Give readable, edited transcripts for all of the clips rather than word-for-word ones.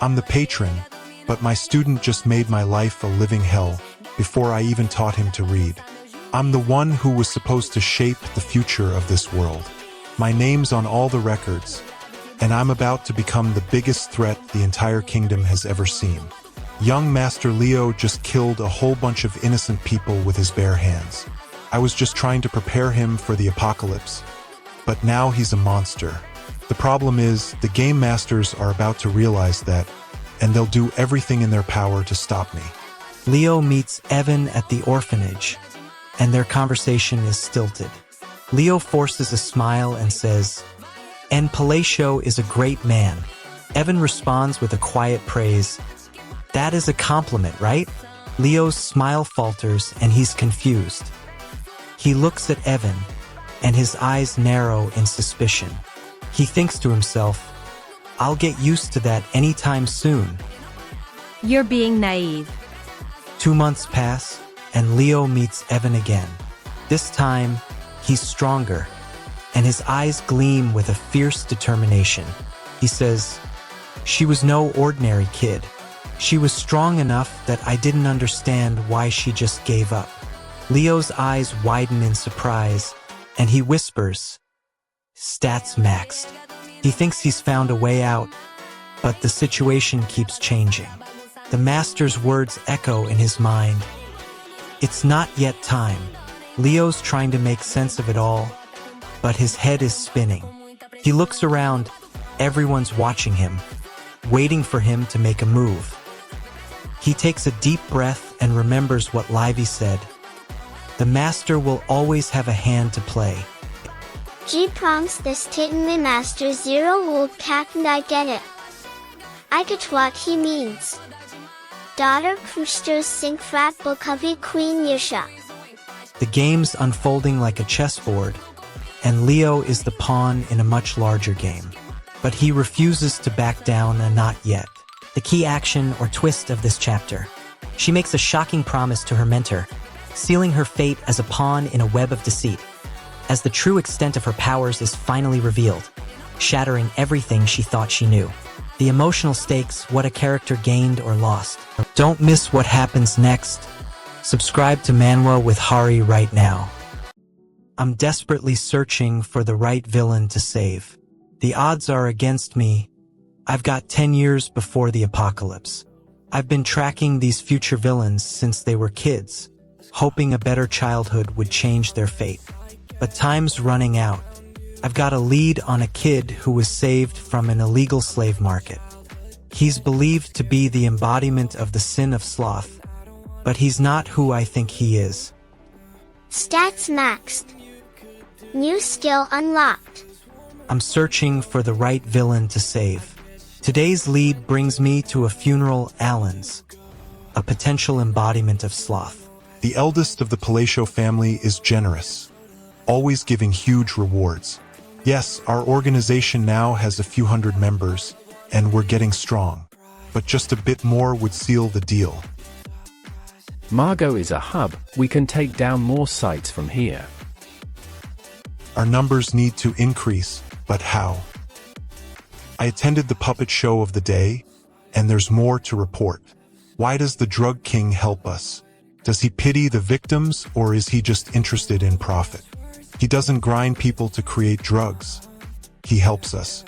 I'm the patron, but my student just made my life a living hell before I even taught him to read. I'm the one who was supposed to shape the future of this world. My name's on all the records, and I'm about to become the biggest threat the entire kingdom has ever seen. Young Master Leo just killed a whole bunch of innocent people with his bare hands. I was just trying to prepare him for the apocalypse, but now he's a monster. The problem is, the game masters are about to realize that, and they'll do everything in their power to stop me. Leo meets Evan at the orphanage, and their conversation is stilted. Leo forces a smile and says, "En Palacio is a great man." Evan responds with a quiet praise. "That is a compliment, right?" Leo's smile falters and he's confused. He looks at Evan, and his eyes narrow in suspicion. He thinks to himself, "I'll get used to that anytime soon." You're being naive. 2 months pass, and Leo meets Evan again. This time, he's stronger, and his eyes gleam with a fierce determination. He says, "She was no ordinary kid. She was strong enough that I didn't understand why she just gave up." Leo's eyes widen in surprise, and he whispers, "Stats maxed." He thinks he's found a way out, but the situation keeps changing. The master's words echo in his mind. It's not yet time. Leo's trying to make sense of it all, but his head is spinning. He looks around, everyone's watching him, waiting for him to make a move. He takes a deep breath and remembers what Livy said. The master will always have a hand to play. G prompts this Titan Master Zero Wolf Cat and I get it. I get what he means. Daughter Krustos Sink Frat Bukovi Queen Yasha. The game's unfolding like a chessboard, and Leo is the pawn in a much larger game. But he refuses to back down, and not yet. The key action or twist of this chapter. She makes a shocking promise to her mentor, sealing her fate as a pawn in a web of deceit, as the true extent of her powers is finally revealed, shattering everything she thought she knew. The emotional stakes, what a character gained or lost. Don't miss what happens next. Subscribe to Manwa with Hari right now. I'm desperately searching for the right villain to save. The odds are against me. I've got 10 years before the apocalypse. I've been tracking these future villains since they were kids, hoping a better childhood would change their fate. But time's running out. I've got a lead on a kid who was saved from an illegal slave market. He's believed to be the embodiment of the sin of sloth, but he's not who I think he is. Stats maxed. New skill unlocked. I'm searching for the right villain to save. Today's lead brings me to a funeral Allen's, a potential embodiment of sloth. The eldest of the Palacio family is generous, always giving huge rewards. Yes, our organization now has a few hundred members, and we're getting strong. But just a bit more would seal the deal. Margot is a hub. We can take down more sites from here. Our numbers need to increase, but how? I attended the puppet show of the day, and there's more to report. Why does the drug king help us? Does he pity the victims, or is he just interested in profit? He doesn't grind people to create drugs. He helps us.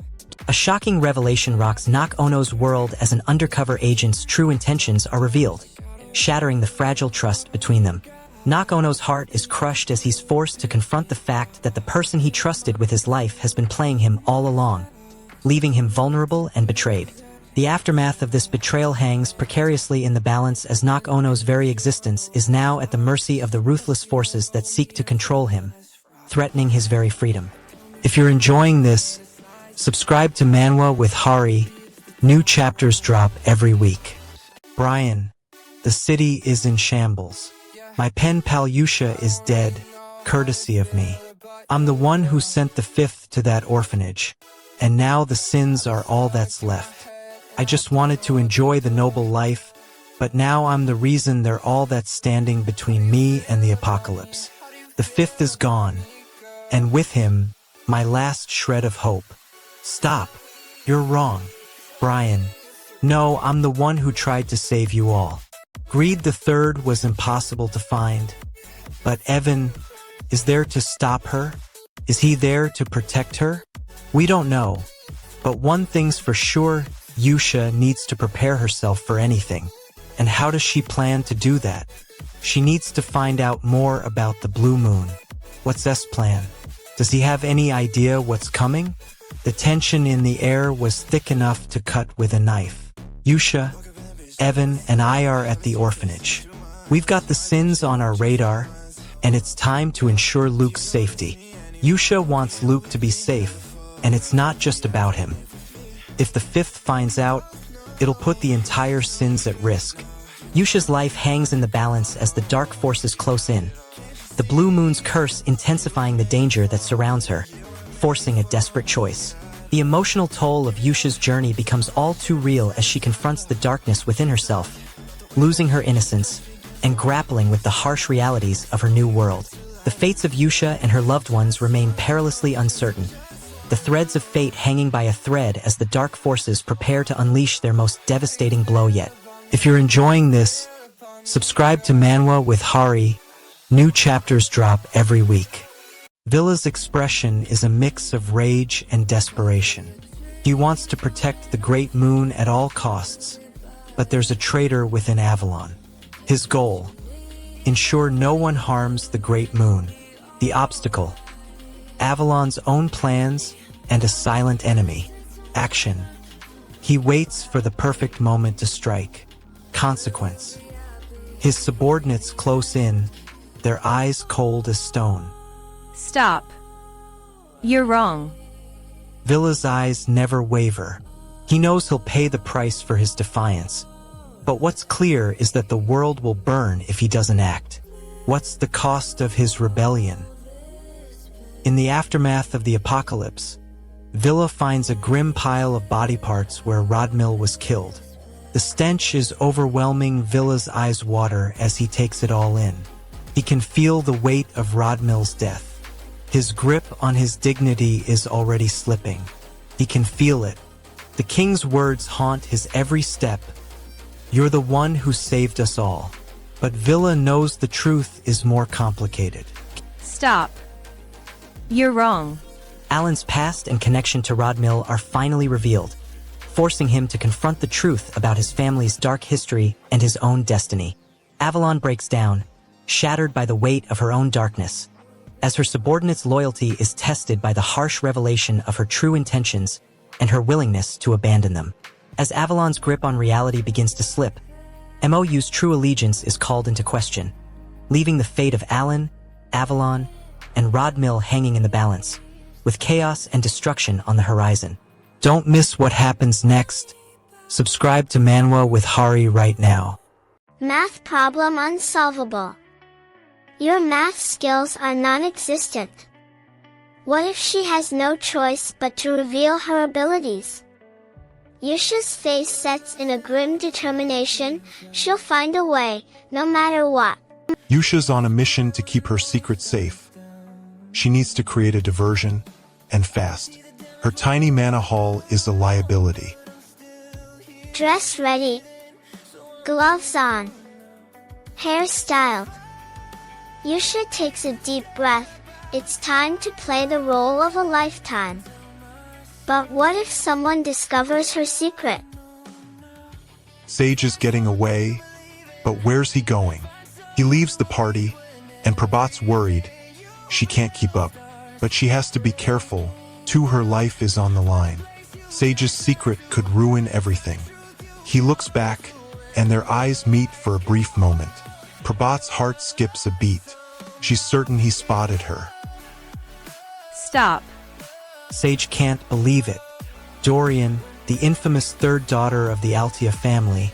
A shocking revelation rocks Nak Ono's world as an undercover agent's true intentions are revealed, shattering the fragile trust between them. Nak Ono's heart is crushed as he's forced to confront the fact that the person he trusted with his life has been playing him all along, leaving him vulnerable and betrayed. The aftermath of this betrayal hangs precariously in the balance as Nak Ono's very existence is now at the mercy of the ruthless forces that seek to control him, threatening his very freedom. If you're enjoying this, subscribe to Manwa with Hari. New chapters drop every week. Brian, the city is in shambles. My pen pal Yusha is dead, courtesy of me. I'm the one who sent the fifth to that orphanage, and now the sins are all that's left. I just wanted to enjoy the noble life, but now I'm the reason they're all that's standing between me and the apocalypse. The fifth is gone, and with him, my last shred of hope. Stop. You're wrong. Brian, No, I'm the one who tried to save you all. Greed the third was impossible to find. But Evan is there to stop her? Is he there to protect her? We don't know. But one thing's for sure, Yusha needs to prepare herself for anything. And how does she plan to do that? She needs to find out more about the blue moon. What's S' plan? Does he have any idea what's coming? The tension in the air was thick enough to cut with a knife. Yusha, Evan, and I are at the orphanage. We've got the sins on our radar, and it's time to ensure Luke's safety. Yusha wants Luke to be safe, and it's not just about him. If the fifth finds out, it'll put the entire sins at risk. Yusha's life hangs in the balance as the dark forces close in, the blue moon's curse intensifying the danger that surrounds her, forcing a desperate choice. The emotional toll of Yusha's journey becomes all too real as she confronts the darkness within herself, losing her innocence and grappling with the harsh realities of her new world. The fates of Yusha and her loved ones remain perilously uncertain, the threads of fate hanging by a thread as the dark forces prepare to unleash their most devastating blow yet. If you're enjoying this, subscribe to Manwa with Hari. New chapters drop every week. Villa's expression is a mix of rage and desperation. He wants to protect the Great Moon at all costs, but there's a traitor within Avalon. His goal: ensure no one harms the Great Moon. The obstacle: Avalon's own plans and a silent enemy. Action: he waits for the perfect moment to strike. Consequence: his subordinates close in, their eyes cold as stone. Stop. You're wrong. Villa's eyes never waver. He knows he'll pay the price for his defiance. But what's clear is that the world will burn if he doesn't act. What's the cost of his rebellion? In the aftermath of the apocalypse, Villa finds a grim pile of body parts where Rodmil was killed. The stench is overwhelming. Villa's eyes water as he takes it all in. He can feel the weight of Rodmil's death. His grip on his dignity is already slipping. He can feel it. The king's words haunt his every step. You're the one who saved us all. But Villa knows the truth is more complicated. Stop. You're wrong. Alan's past and connection to Rodmil are finally revealed, forcing him to confront the truth about his family's dark history and his own destiny. Avalon breaks down, shattered by the weight of her own darkness, as her subordinate's loyalty is tested by the harsh revelation of her true intentions and her willingness to abandon them. As Avalon's grip on reality begins to slip, MOU's true allegiance is called into question, leaving the fate of Alan, Avalon, and Rodmil hanging in the balance, with chaos and destruction on the horizon. Don't miss what happens next. Subscribe to Manwa with Hari right now. Math problem unsolvable. Your math skills are non-existent. What if she has no choice but to reveal her abilities? Yusha's face sets in a grim determination. She'll find a way, no matter what. Yusha's on a mission to keep her secret safe. She needs to create a diversion, and fast. Her tiny mana haul is a liability. Dress ready. Gloves on. Hair styled. Yusha takes a deep breath. It's time to play the role of a lifetime. But what if someone discovers her secret? Sage is getting away, but where's he going? He leaves the party, and Prabhat's worried. She can't keep up, but she has to be careful. Too, her life is on the line. Sage's secret could ruin everything. He looks back, and their eyes meet for a brief moment. Prabhat's heart skips a beat. She's certain he spotted her. Stop. Sage can't believe it. Dorian, the infamous third daughter of the Altia family,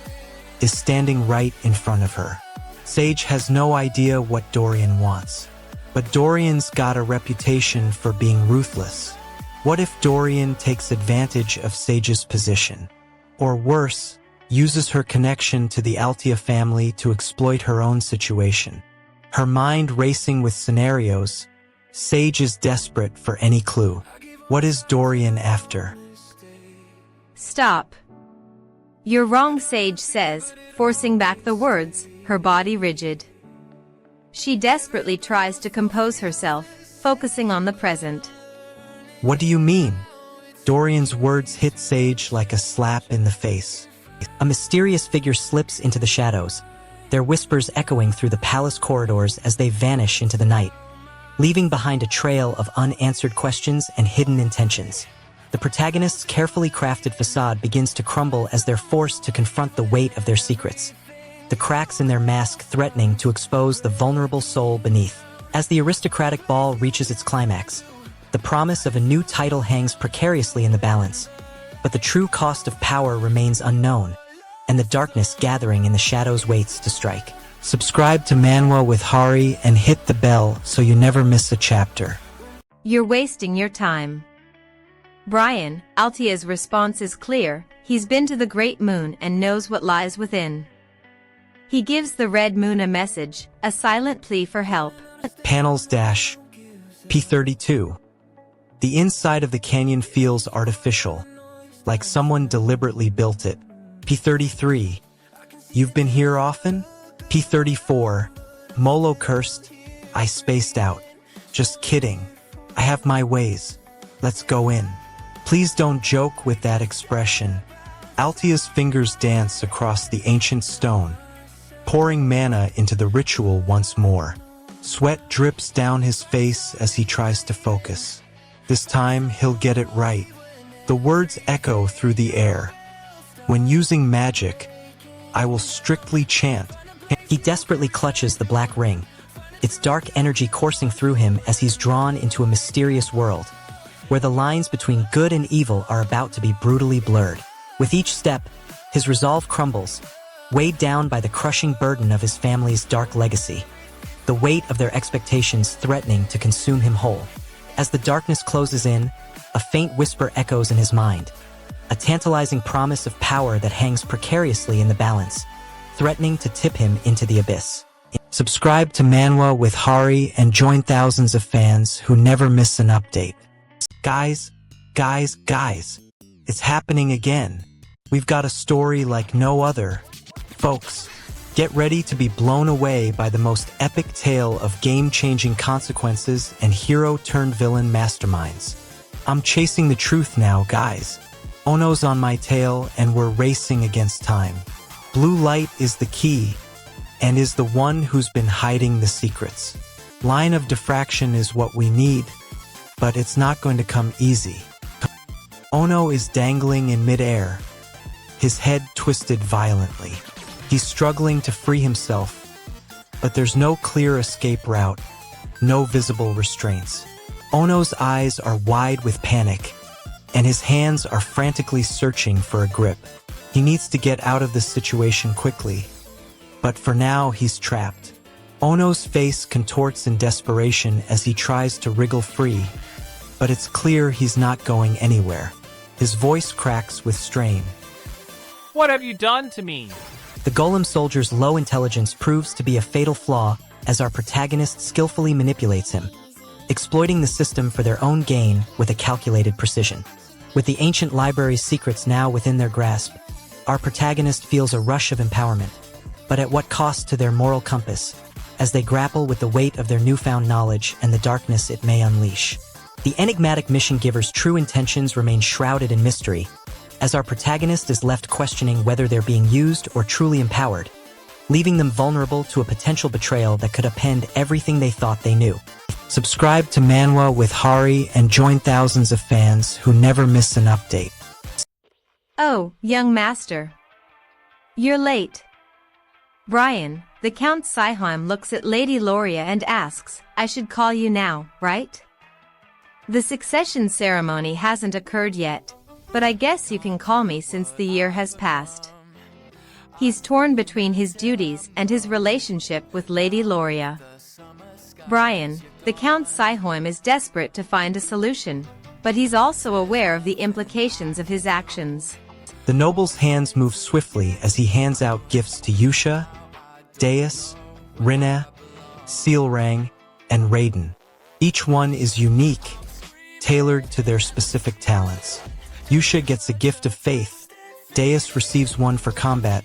is standing right in front of her. Sage has no idea what Dorian wants. But Dorian's got a reputation for being ruthless. What if Dorian takes advantage of Sage's position? Or worse, uses her connection to the Altia family to exploit her own situation? Her mind racing with scenarios, Sage is desperate for any clue. What is Dorian after? Stop. You're wrong, Sage says, forcing back the words, her body rigid. She desperately tries to compose herself, focusing on the present. What do you mean? Dorian's words hit Sage like a slap in the face. A mysterious figure slips into the shadows, their whispers echoing through the palace corridors as they vanish into the night, leaving behind a trail of unanswered questions and hidden intentions. The protagonist's carefully crafted facade begins to crumble as they're forced to confront the weight of their secrets, the cracks in their mask threatening to expose the vulnerable soul beneath. As the aristocratic ball reaches its climax, the promise of a new title hangs precariously in the balance, but the true cost of power remains unknown, and the darkness gathering in the shadows waits to strike. Subscribe to Manwa with Hari and hit the bell so you never miss a chapter. You're wasting your time. Brian, Altia's response is clear. He's been to the Great Moon and knows what lies within. He gives the Red Moon a message, a silent plea for help. Panels dash P32. The inside of the canyon feels artificial, like someone deliberately built it. P33. You've been here often? P34. Molo cursed. I spaced out. Just kidding. I have my ways. Let's go in. Please don't joke with that expression. Altia's fingers dance across the ancient stone, pouring mana into the ritual once more. Sweat drips down his face as he tries to focus. This time, he'll get it right. The words echo through the air. When using magic, I will strictly chant. He desperately clutches the black ring, its dark energy coursing through him as he's drawn into a mysterious world, where the lines between good and evil are about to be brutally blurred. With each step, his resolve crumbles, weighed down by the crushing burden of his family's dark legacy, the weight of their expectations threatening to consume him whole. As the darkness closes in, a faint whisper echoes in his mind, a tantalizing promise of power that hangs precariously in the balance, threatening to tip him into the abyss. Subscribe to Manwa with Hari and join thousands of fans who never miss an update. Guys, it's happening again. We've got a story like no other. Folks, get ready to be blown away by the most epic tale of game-changing consequences and hero-turned-villain masterminds. I'm chasing the truth now, guys. Ono's on my tail and we're racing against time. Blue light is the key, and is the one who's been hiding the secrets. Line of diffraction is what we need, but it's not going to come easy. Ono is dangling in midair, his head twisted violently. He's struggling to free himself, but there's no clear escape route, no visible restraints. Ono's eyes are wide with panic, and his hands are frantically searching for a grip. He needs to get out of this situation quickly, but for now he's trapped. Ono's face contorts in desperation as he tries to wriggle free, but it's clear he's not going anywhere. His voice cracks with strain. What have you done to me? The Golem soldier's low intelligence proves to be a fatal flaw as our protagonist skillfully manipulates him, exploiting the system for their own gain with a calculated precision. With the ancient library's secrets now within their grasp, our protagonist feels a rush of empowerment, but at what cost to their moral compass, as they grapple with the weight of their newfound knowledge and the darkness it may unleash. The enigmatic mission giver's true intentions remain shrouded in mystery, as our protagonist is left questioning whether they're being used or truly empowered, leaving them vulnerable to a potential betrayal that could upend everything they thought they knew. Subscribe to Manwa with Hari and join thousands of fans who never miss an update. Oh, young master. You're late. Brian, the Count Siham looks at Lady Loria and asks, I should call you now, right? The succession ceremony hasn't occurred yet, but I guess you can call me since the year has passed. He's torn between his duties and his relationship with Lady Loria. Brian, the Count Siham is desperate to find a solution, but he's also aware of the implications of his actions. The noble's hands move swiftly as he hands out gifts to Yusha, Deus, Rinna, Sealrang, and Radan. Each one is unique, tailored to their specific talents. Yusha gets a gift of faith, Deus receives one for combat.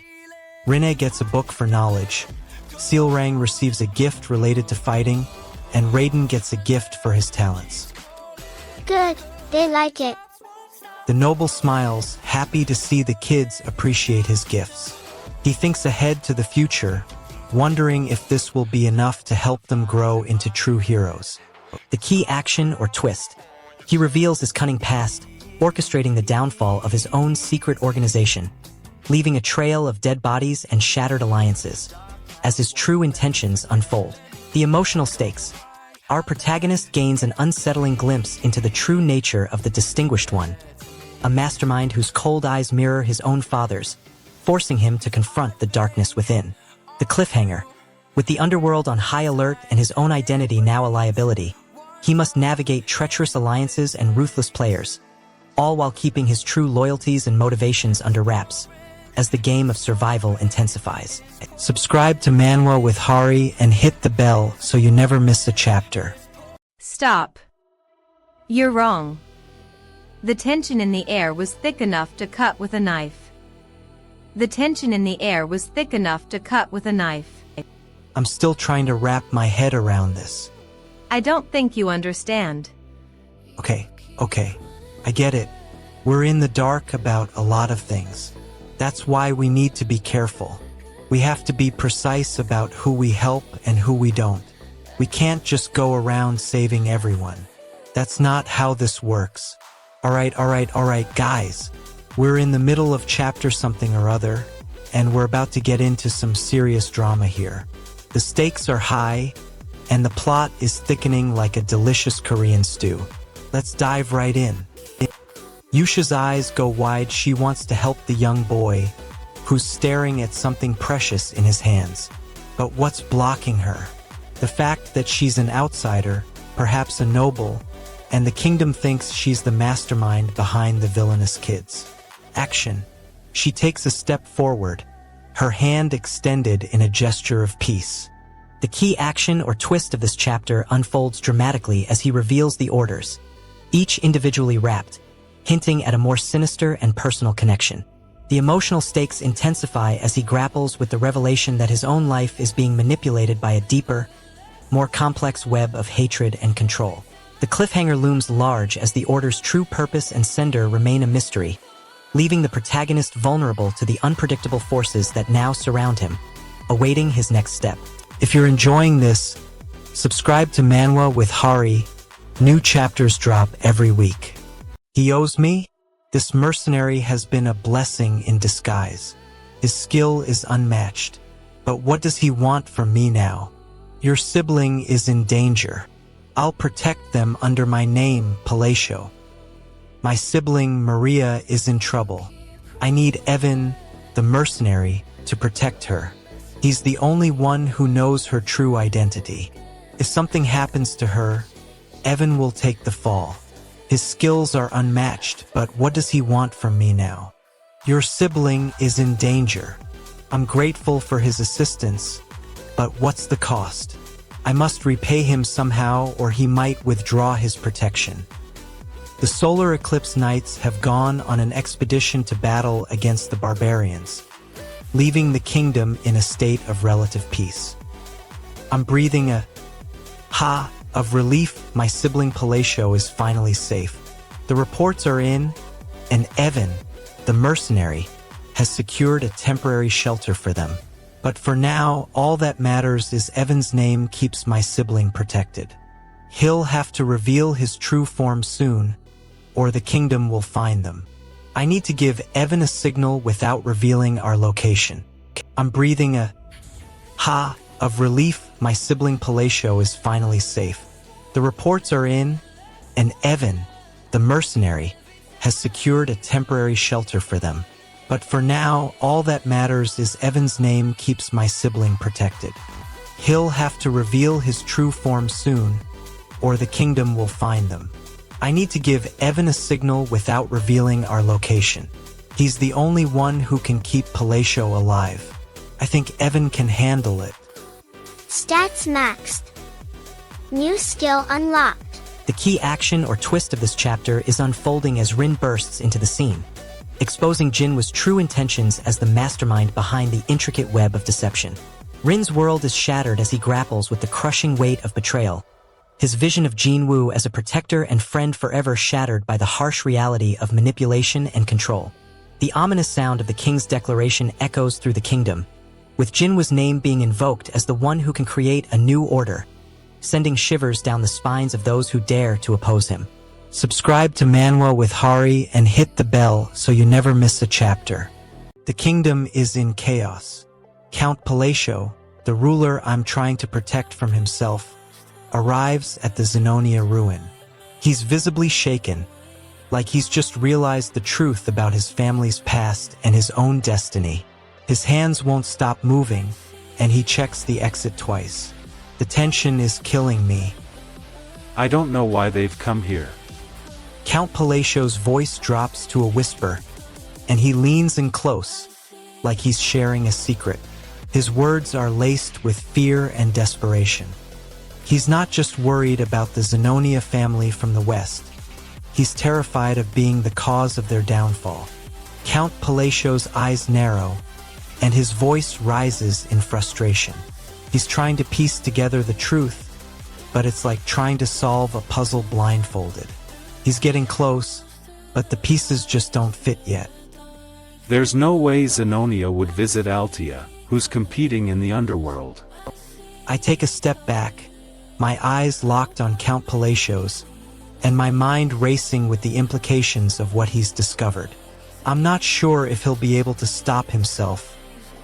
Rinne gets a book for knowledge. Sealrang receives a gift related to fighting, and Radan gets a gift for his talents. Good, they like it. The noble smiles, happy to see the kids appreciate his gifts. He thinks ahead to the future, wondering if this will be enough to help them grow into true heroes. The key action or twist. He reveals his cunning past, orchestrating the downfall of his own secret organization, leaving a trail of dead bodies and shattered alliances. As his true intentions unfold, the emotional stakes. Our protagonist gains an unsettling glimpse into the true nature of the Distinguished One, a mastermind whose cold eyes mirror his own father's, forcing him to confront the darkness within. The cliffhanger. With the underworld on high alert and his own identity now a liability, he must navigate treacherous alliances and ruthless players, all while keeping his true loyalties and motivations under wraps, as the game of survival intensifies. Subscribe to Manwa with Hari and hit the bell so you never miss a chapter. Stop. You're wrong. The tension in the air was thick enough to cut with a knife. The tension in the air was thick enough to cut with a knife. I'm still trying to wrap my head around this. I don't think you understand. Okay. I get it. We're in the dark about a lot of things. That's why we need to be careful. We have to be precise about who we help and who we don't. We can't just go around saving everyone. That's not how this works. All right, guys. We're in the middle of chapter something or other, and we're about to get into some serious drama here. The stakes are high, and the plot is thickening like a delicious Korean stew. Let's dive right in. Yusha's eyes go wide. She wants to help the young boy, who's staring at something precious in his hands. But what's blocking her? The fact that she's an outsider, perhaps a noble, and the kingdom thinks she's the mastermind behind the villainous kids. Action. She takes a step forward, her hand extended in a gesture of peace. The key action or twist of this chapter unfolds dramatically as he reveals the orders, each individually wrapped, hinting at a more sinister and personal connection. The emotional stakes intensify as he grapples with the revelation that his own life is being manipulated by a deeper, more complex web of hatred and control. The cliffhanger looms large as the order's true purpose and sender remain a mystery, leaving the protagonist vulnerable to the unpredictable forces that now surround him, awaiting his next step. If you're enjoying this, subscribe to Manwa with Hari. New chapters drop every week. He owes me? This mercenary has been a blessing in disguise. His skill is unmatched. But what does he want from me now? Your sibling is in danger. I'll protect them under my name, Palacio. My sibling, Maria, is in trouble. I need Evan, the mercenary, to protect her. He's the only one who knows her true identity. If something happens to her, Evan will take the fall. His skills are unmatched, but what does he want from me now? Your sibling is in danger. I'm grateful for his assistance, but what's the cost? I must repay him somehow, or he might withdraw his protection. The solar eclipse knights have gone on an expedition to battle against the barbarians, leaving the kingdom in a state of relative peace. I'm breathing a of relief. My sibling Palacio is finally safe. The reports are in, and Evan, the mercenary, has secured a temporary shelter for them. But for now, all that matters is Evan's name keeps my sibling protected. He'll have to reveal his true form soon, or the kingdom will find them. I need to give Evan a signal without revealing our location. I'm breathing a of relief. My sibling Palacio is finally safe. The reports are in, and Evan, the mercenary, has secured a temporary shelter for them. But for now, all that matters is Evan's name keeps my sibling protected. He'll have to reveal his true form soon, or the kingdom will find them. I need to give Evan a signal without revealing our location. He's the only one who can keep Palacio alive. I think Evan can handle it. Stats maxed. New skill unlocked. The key action or twist of this chapter is unfolding as Rin bursts into the scene. exposing Jinwoo's true intentions as the mastermind behind the intricate web of deception. Rin's world is shattered as he grapples with the crushing weight of betrayal, his vision of Jinwoo as a protector and friend forever shattered by the harsh reality of manipulation and control. The ominous sound of the king's declaration echoes through the kingdom, with Jinwoo's name being invoked as the one who can create a new order, sending shivers down the spines of those who dare to oppose him. Subscribe to Manwa with Hari and hit the bell so you never miss a chapter. The kingdom is in chaos. Count Palacio, the ruler I'm trying to protect from himself, arrives at the Zenonia ruin. He's visibly shaken, like he's just realized the truth about his family's past and his own destiny. His hands won't stop moving, and he checks the exit twice. The tension is killing me. I don't know why they've come here. Count Palacio's voice drops to a whisper, and he leans in close, like he's sharing a secret. His words are laced with fear and desperation. He's not just worried about the Zenonia family from the west. He's terrified of being the cause of their downfall. Count Palacio's eyes narrow, and his voice rises in frustration. He's trying to piece together the truth, but it's like trying to solve a puzzle blindfolded. He's getting close, but the pieces just don't fit yet. There's no way Zenonia would visit Altia, who's competing in the underworld. I take a step back, my eyes locked on Count Palacio's, and my mind racing with the implications of what he's discovered. I'm not sure if he'll be able to stop himself,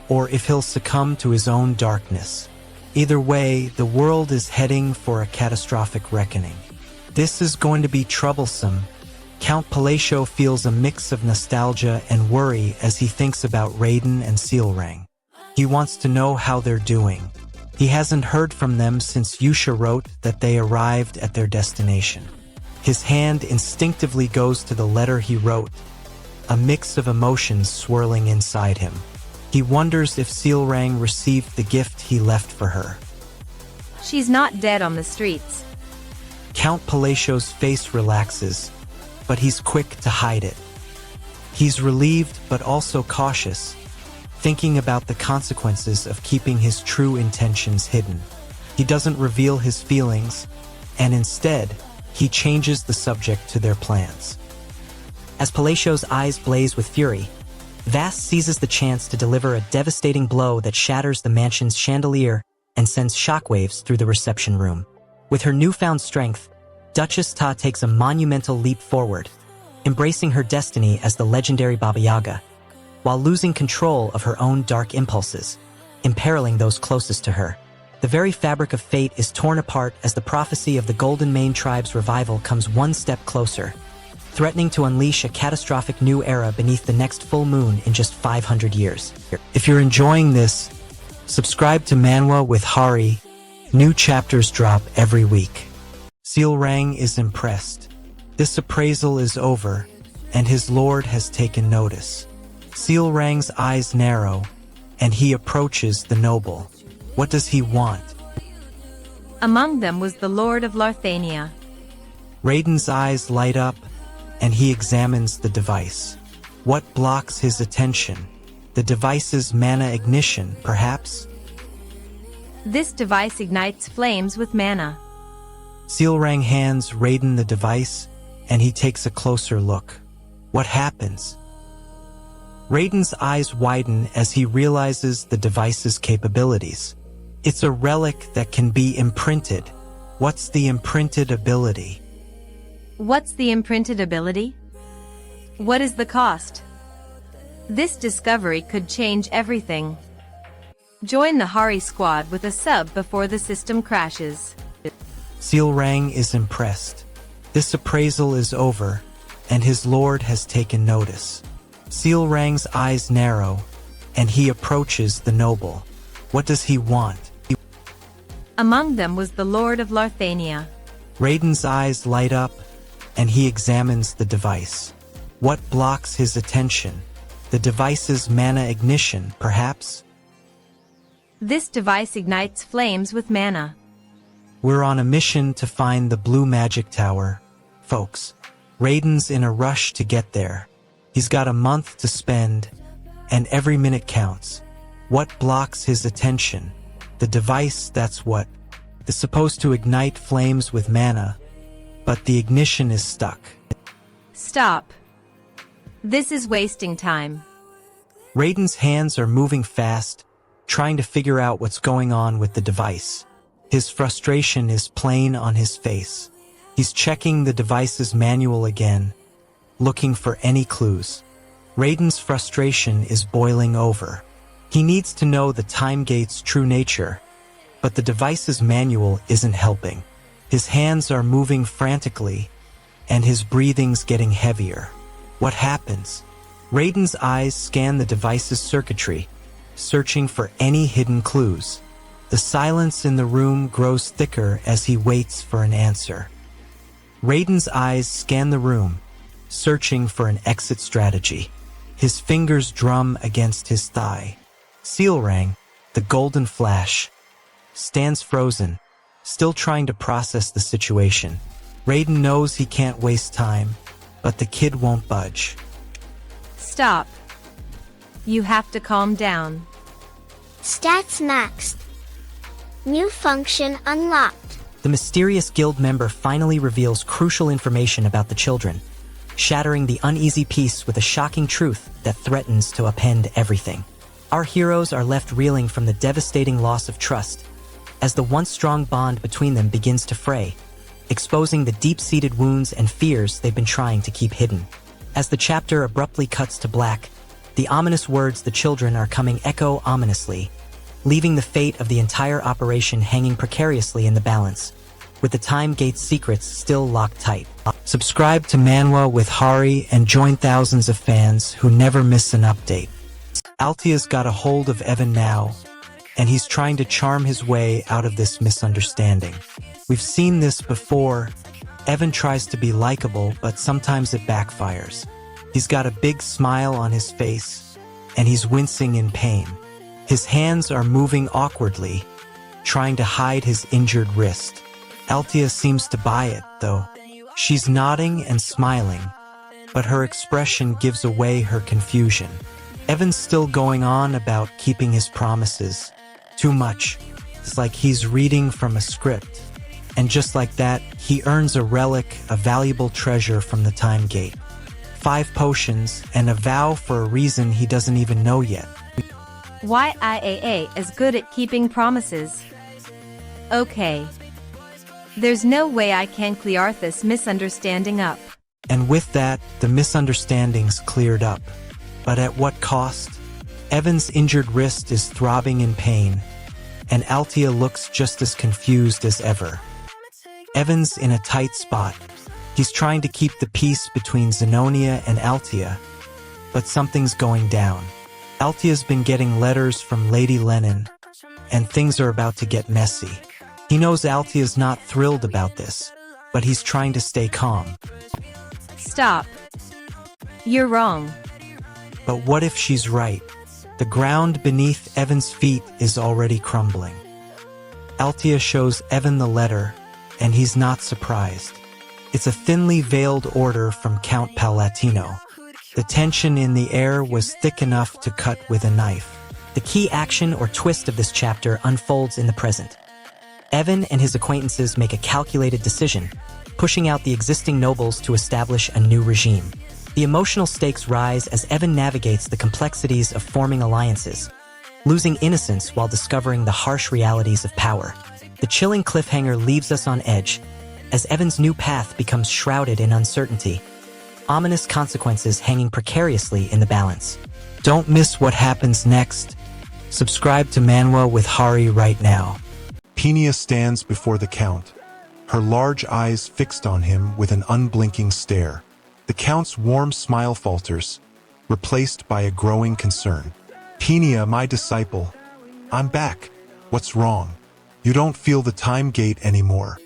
or if he'll succumb to his own darkness. Either way, the world is heading for a catastrophic reckoning. This is going to be troublesome. Count Palacio feels a mix of nostalgia and worry as he thinks about Radan and Savoring. He wants to know how they're doing. He hasn't heard from them since Yusha wrote that they arrived at their destination. His hand instinctively goes to the letter he wrote, a mix of emotions swirling inside him. He wonders if Savoring received the gift he left for her. She's not dead on the streets. Count Palacio's face relaxes, but he's quick to hide it. He's relieved but also cautious, thinking about the consequences of keeping his true intentions hidden. He doesn't reveal his feelings, and instead, he changes the subject to their plans. As Palacio's eyes blaze with fury, Vass seizes the chance to deliver a devastating blow that shatters the mansion's chandelier and sends shockwaves through the reception room. With her newfound strength, Duchess Ta takes a monumental leap forward, embracing her destiny as the legendary Baba Yaga, while losing control of her own dark impulses, imperiling those closest to her. The very fabric of fate is torn apart as the prophecy of the Golden Mane tribe's revival comes one step closer, threatening to unleash a catastrophic new era beneath the next full moon in just 500 years. If you're enjoying this, subscribe to Manwa with Hari. New chapters drop every week. Savoring is impressed. This appraisal is over, and his lord has taken notice. Savoring's eyes narrow, and he approaches the noble. What does he want? Among them was the Lord of Larthania. Radan's eyes light up, and he examines the device. What blocks his attention? The device's mana ignition, perhaps? This device ignites flames with mana. Savoring hands Radan the device, and he takes a closer look. What happens? Radan's eyes widen as he realizes the device's capabilities. It's a relic that can be imprinted. What's the imprinted ability? What's the imprinted ability? What is the cost? This discovery could change everything. Join the Hari squad with a sub before the system crashes. Savoring is impressed. This appraisal is over, and his lord has taken notice. Savoring's eyes narrow, and he approaches the noble. What does he want? Among them was the Lord of Larthania. Radan's eyes light up, and he examines the device. What blocks his attention? The device's mana ignition, perhaps? This device ignites flames with mana. We're on a mission to find the Blue Magic Tower. Folks, Radan's in a rush to get there. He's got a month to spend, and every minute counts. What blocks his attention? The device, that's what. Is supposed to ignite flames with mana, but the ignition is stuck. Stop. This is wasting time. Radan's hands are moving fast, trying to figure out what's going on with the device. His frustration is plain on his face. He's checking the device's manual again, looking for any clues. Radan's frustration is boiling over. He needs to know the time gate's true nature, but the device's manual isn't helping. His hands are moving frantically, and his breathing's getting heavier. What happens? Radan's eyes scan the device's circuitry, searching for any hidden clues. The silence in the room grows thicker as he waits for an answer. Radan's eyes scan the room, searching for an exit strategy. His fingers drum against his thigh. Savoring, the golden flash, stands frozen, still trying to process the situation. Radan knows he can't waste time, but the kid won't budge. Stop. You have to calm down. Stats maxed. New function unlocked. The mysterious guild member finally reveals crucial information about the children, shattering the uneasy peace with a shocking truth that threatens to upend everything. Our heroes are left reeling from the devastating loss of trust, as the once strong bond between them begins to fray, exposing the deep-seated wounds and fears they've been trying to keep hidden. As the chapter abruptly cuts to black, the ominous words the children are coming echo ominously, leaving the fate of the entire operation hanging precariously in the balance, with the time gate's secrets still locked tight. Subscribe to Manwa with Hari and join thousands of fans who never miss an update. Altia's got a hold of Evan now, and he's trying to charm his way out of this misunderstanding. We've seen this before. Evan tries to be likable, but sometimes it backfires. He's got a big smile on his face, and he's wincing in pain. His hands are moving awkwardly, trying to hide his injured wrist. Altia seems to buy it, though. She's nodding and smiling, but her expression gives away her confusion. Evan's still going on about keeping his promises. Too much. It's like he's reading from a script. And just like that, he earns a relic, a valuable treasure from the time gate. 5 potions, and a vow for a reason he doesn't even know yet. Why IAA is good at keeping promises. Okay. There's no way I can clear this misunderstanding up. And with that, the misunderstanding's cleared up. But at what cost? Evan's injured wrist is throbbing in pain, and Altia looks just as confused as ever. Evan's in a tight spot. He's trying to keep the peace between Zenonia and Altia, but something's going down. Altia's been getting letters from Lady Lennon, and things are about to get messy. He knows Altia's not thrilled about this, but he's trying to stay calm. Stop. You're wrong. But what if she's right? The ground beneath Evan's feet is already crumbling. Altia shows Evan the letter, and he's not surprised. It's a thinly veiled order from Count Palatino. The tension in the air was thick enough to cut with a knife. The key action or twist of this chapter unfolds in the present. Evan and his acquaintances make a calculated decision, pushing out the existing nobles to establish a new regime. The emotional stakes rise as Evan navigates the complexities of forming alliances, losing innocence while discovering the harsh realities of power. The chilling cliffhanger leaves us on edge, as Evan's new path becomes shrouded in uncertainty, ominous consequences hanging precariously in the balance. Don't miss what happens next. Subscribe to Manwa with Hari right now. Peenia stands before the Count, her large eyes fixed on him with an unblinking stare. The Count's warm smile falters, replaced by a growing concern. Peenia, my disciple, I'm back. What's wrong? You don't feel the time gate anymore.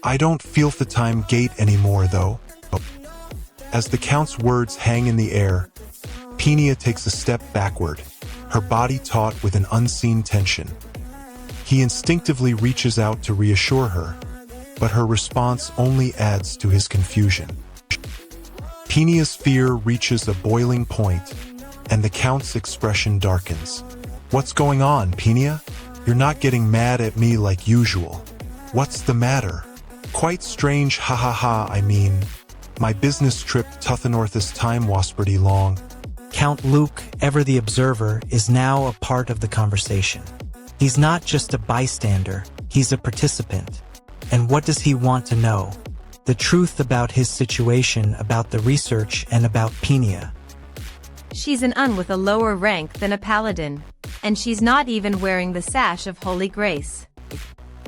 I don't feel the time gate anymore, though. As the Count's words hang in the air, Peenia takes a step backward, her body taut with an unseen tension. He instinctively reaches out to reassure her, but her response only adds to his confusion. Pinia's fear reaches a boiling point, and the Count's expression darkens. What's going on, Pinia? You're not getting mad at me like usual. What's the matter? Quite strange, ha ha ha, I mean. My business trip Tuthanorthus time was pretty long. Count Luke, ever the observer, is now a part of the conversation. He's not just a bystander, he's a participant. And what does he want to know? The truth about his situation, about the research, and about Pinia. She's an Un with a lower rank than a paladin, and she's not even wearing the sash of Holy Grace.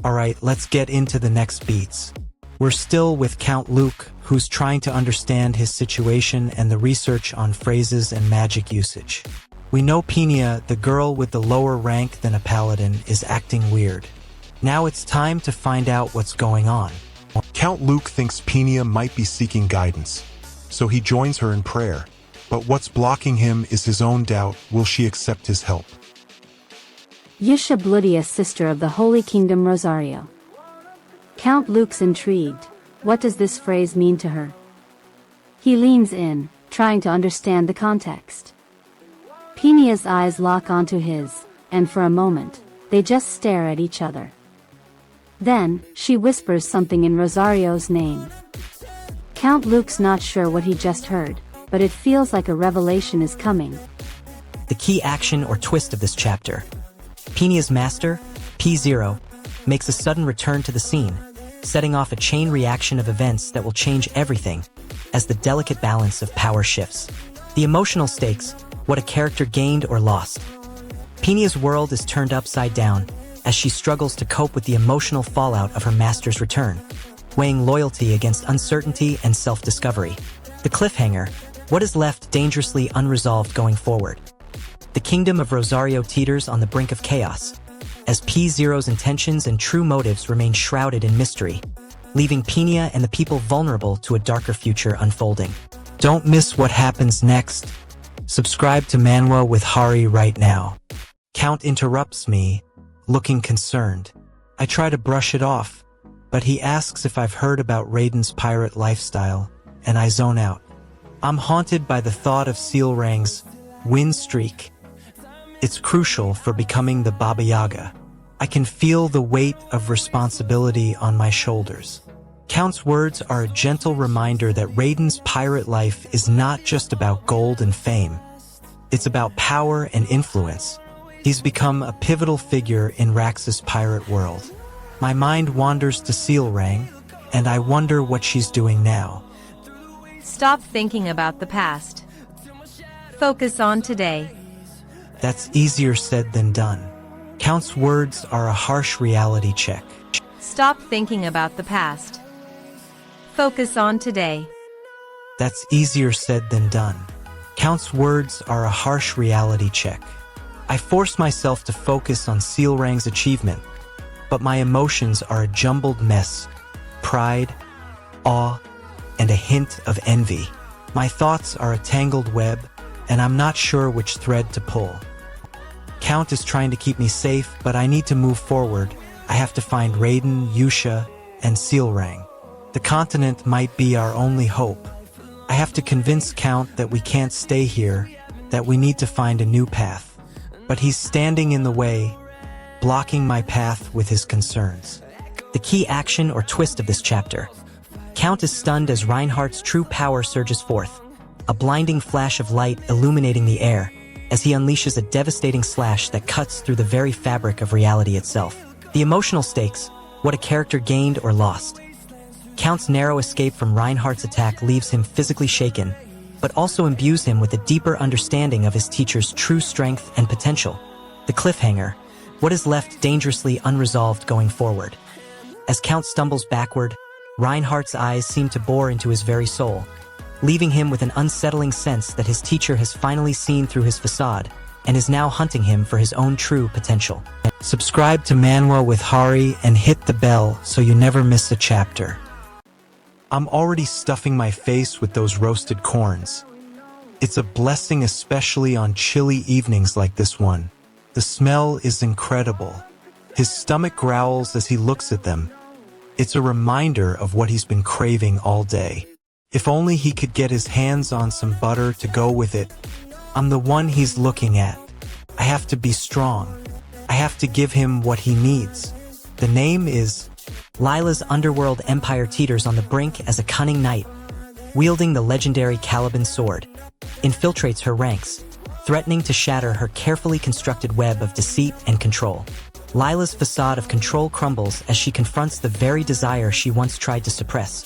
Alright, let's get into the next beats. We're still with Count Luke, who's trying to understand his situation and the research on phrases and magic usage. We know Pinia, the girl with the lower rank than a paladin, is acting weird. Now it's time to find out what's going on. Count Luke thinks Pinia might be seeking guidance, so he joins her in prayer. But what's blocking him is his own doubt. Will she accept his help? Yusha Bloodia, sister of the Holy Kingdom Rosario. Count Luke's intrigued. What does this phrase mean to her? He leans in, trying to understand the context. Pinia's eyes lock onto his, and for a moment, they just stare at each other. Then, she whispers something in Rosario's name. Count Luke's not sure what he just heard, but it feels like a revelation is coming. The key action or twist of this chapter. Pinia's master, P0, makes a sudden return to the scene, setting off a chain reaction of events that will change everything as the delicate balance of power shifts. The emotional stakes, what a character gained or lost. Pinia's world is turned upside down as she struggles to cope with the emotional fallout of her master's return, weighing loyalty against uncertainty and self-discovery. The cliffhanger, what is left dangerously unresolved going forward. The kingdom of Rosario teeters on the brink of chaos, as P0's intentions and true motives remain shrouded in mystery, leaving Pinia and the people vulnerable to a darker future unfolding. Don't miss what happens next. Subscribe to Manwa with Hari right now. Count interrupts me, looking concerned. I try to brush it off, but he asks if I've heard about Radan's pirate lifestyle, and I zone out. I'm haunted by the thought of Savoring's win streak. It's crucial for becoming the Baba Yaga. I can feel the weight of responsibility on my shoulders. Count's words are a gentle reminder that Radan's pirate life is not just about gold and fame. It's about power and influence. He's become a pivotal figure in Rax's pirate world. My mind wanders to Savoring, and I wonder what she's doing now. Stop thinking about the past. Focus on today. That's easier said than done. Count's words are a harsh reality check. Stop thinking about the past. Focus on today. That's easier said than done. Count's words are a harsh reality check. I force myself to focus on Savoring's achievement, but my emotions are a jumbled mess. Pride, awe, and a hint of envy. My thoughts are a tangled web, and I'm not sure which thread to pull. Count is trying to keep me safe, but I need to move forward. I have to find Radan, Yusha, and Savoring. The continent might be our only hope. I have to convince Count that we can't stay here, that we need to find a new path. But he's standing in the way, blocking my path with his concerns. The key action or twist of this chapter. Count is stunned as Reinhardt's true power surges forth, a blinding flash of light illuminating the air as he unleashes a devastating slash that cuts through the very fabric of reality itself. The emotional stakes, what a character gained or lost. Count's narrow escape from Reinhardt's attack leaves him physically shaken, but also imbues him with a deeper understanding of his teacher's true strength and potential. The cliffhanger, what is left dangerously unresolved going forward. As Count stumbles backward, Reinhardt's eyes seem to bore into his very soul, leaving him with an unsettling sense that his teacher has finally seen through his facade and is now hunting him for his own true potential. Subscribe to Manwa with Hari and hit the bell so you never miss a chapter. I'm already stuffing my face with those roasted corns. It's a blessing, especially on chilly evenings like this one. The smell is incredible. His stomach growls as he looks at them. It's a reminder of what he's been craving all day. If only he could get his hands on some butter to go with it. I'm the one he's looking at. I have to be strong. I have to give him what he needs. The name is... Lila's underworld empire teeters on the brink as a cunning knight, wielding the legendary Caliban sword, infiltrates her ranks, threatening to shatter her carefully constructed web of deceit and control. Lila's facade of control crumbles as she confronts the very desire she once tried to suppress,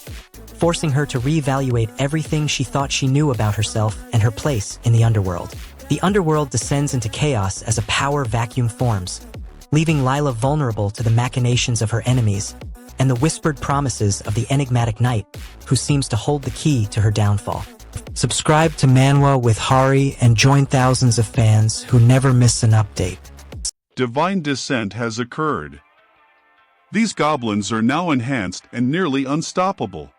forcing her to reevaluate everything she thought she knew about herself and her place in the underworld. The underworld descends into chaos as a power vacuum forms, leaving Lila vulnerable to the machinations of her enemies and the whispered promises of the enigmatic knight who seems to hold the key to her downfall. Subscribe to Manhwa with Hari and join thousands of fans who never miss an update. Divine descent has occurred. These goblins are now enhanced and nearly unstoppable.